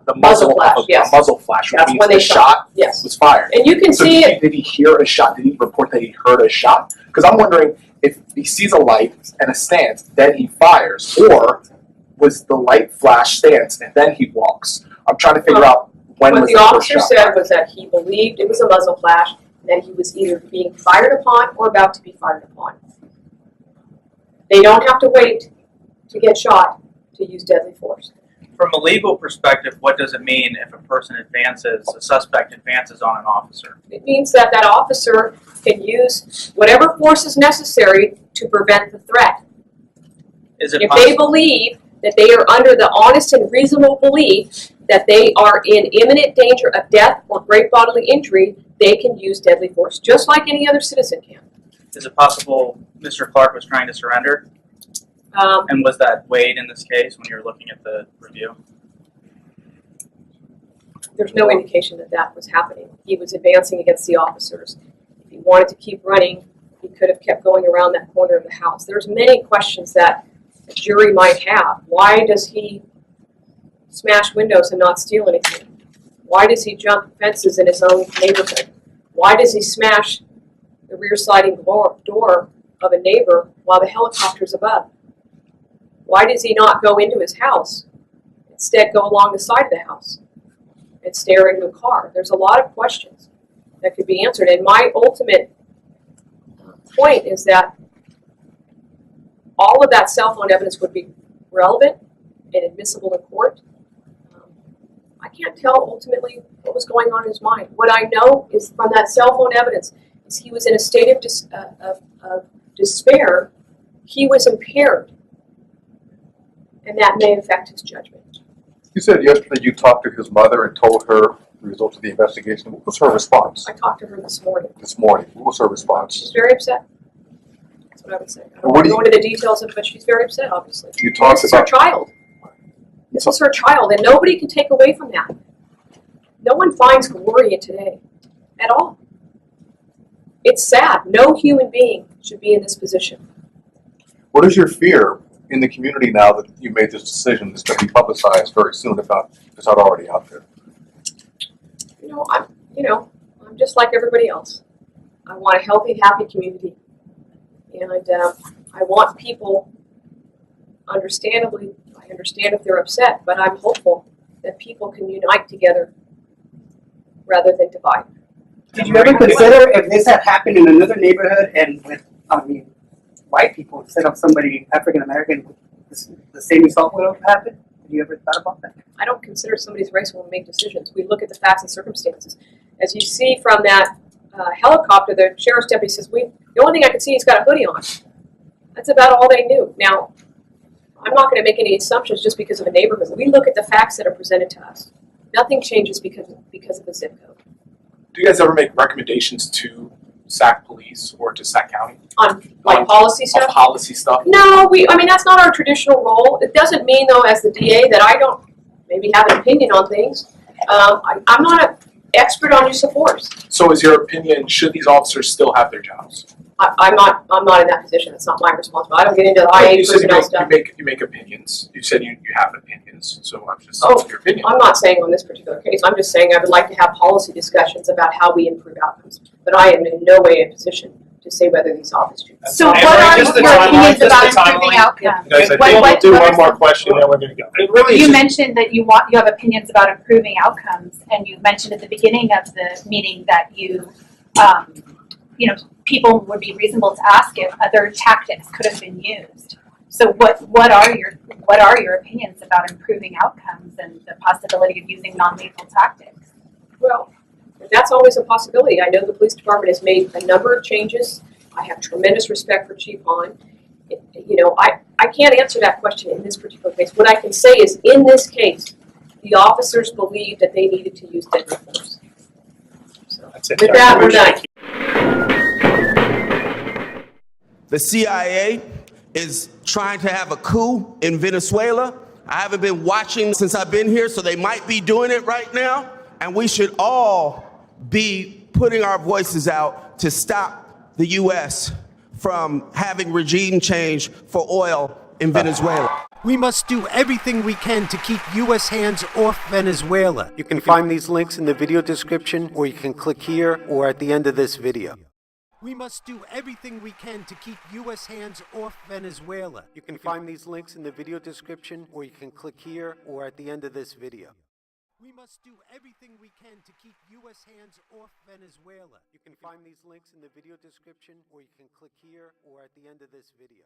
The Muzzle flash, yes. A muzzle flash, which That's means when the they shot yes. was fired. And you can So see it. Did he hear a shot? Did he report that he heard a shot? Because I'm wondering if he sees a light and a stance, then he fires, or was the light flash stance and then he walks? I'm trying to figure out when What was the the first officer shot said fired. was that he believed it was a muzzle flash, and that he was either being fired upon or about to be fired upon. They don't have to wait to get shot to use deadly force. From a legal perspective, what does it mean if a suspect advances on an officer? It means that that officer can use whatever force is necessary to prevent the threat. Is it If possible? they believe that they are under the honest and reasonable belief that they are in imminent danger of death or great bodily injury, they can use deadly force, just like any other citizen can. Is it possible Mr. Clark was trying to surrender? And was that weighed in this case when you were looking at the review? There's no indication that that was happening. He was advancing against the officers. If he wanted to keep running, he could have kept going around that corner of the house. There's many questions that a jury might have. Why does he smash windows and not steal anything? Why does he jump fences in his own neighborhood? Why does he smash the rear sliding door of a neighbor while the helicopter's above? Why does he not go into his house? Instead, go along the side of the house and stare into a car? There's a lot of questions that could be answered. And my ultimate point is that all of that cell phone evidence would be relevant and admissible in court. I can't tell ultimately what was going on in his mind. What I know is from that cell phone evidence is he was in a state of despair. He was impaired, and that may affect his judgment. You said yesterday you talked to his mother and told her the results of the investigation. What was her response I talked to her this morning. this morning? What was her response? She's very upset. That's what I would say. I don't What want do to you- go into the details of it, but she's very upset, obviously. You talked This is her about child. This is her child, and nobody can take away from that. No one finds glory in today at all. It's sad. No human being should be in this position. what is your fear in the community now that you made this decision that's going to be publicized very soon, if it's not already out there? I'm just like everybody else. I want a healthy, happy community, and I want people. Understandably, I understand if they're upset, but I'm hopeful that people can unite together rather than divide. Did you ever consider if this had happened in another neighborhood and with, white people instead of somebody African American, the same result would have happened? Have you ever thought about that? I don't consider somebody's race when we make decisions. We look at the facts and circumstances. As you see from that helicopter, the sheriff's deputy says, the only thing I can see, he's got a hoodie on. That's about all they knew. Now, I'm not going to make any assumptions just because of a neighborhood. We look at the facts that are presented to us. Nothing changes because of the zip code. Do you guys ever make recommendations to Sac Police or to Sac County On policy on stuff? policy stuff? No, that's not our traditional role. It doesn't mean, though, as the DA, that I don't maybe have an opinion on things. I'm not an expert on use of force. So is your opinion, should these officers still have their jobs? I'm not in that position. It's not my responsibility. I don't get into the IA You said personnel stuff. you make opinions. You said you have opinions. So I'm just your opinion. I'm not saying on this particular case. I'm just saying I would like to have policy discussions about how we improve outcomes. But I am in no way in position to say whether these officers. So what are your opinions about improving outcomes? Guys, I think we'll do one more question, then we're going to go. It really is You just- mentioned that you have opinions about improving outcomes, and you mentioned at the beginning of the meeting that people would be reasonable to ask if other tactics could have been used. So what are your opinions about improving outcomes and the possibility of using non-lethal tactics? Well, that's always a possibility. I know the police department has made a number of changes. I have tremendous respect for Chief Hahn. I can't answer that question in this particular case. What I can say is, in this case, the officers believed that they needed to use deadly force. So, That's it. with that, we're done. The CIA is trying to have a coup in Venezuela. I haven't been watching since I've been here, so they might be doing it right now. And we should all be putting our voices out to stop the U.S. from having regime change for oil in Venezuela. We must do everything we can to keep U.S. hands off Venezuela. You can find these links in the video description, or you can click here or at the end of this video. We must do everything we can to keep U.S. hands off Venezuela. You can find these links in the video description, or you can click here or at the end of this video. We must do everything we can to keep U.S. hands off Venezuela. You can find these links in the video description, or you can click here or at the end of this video.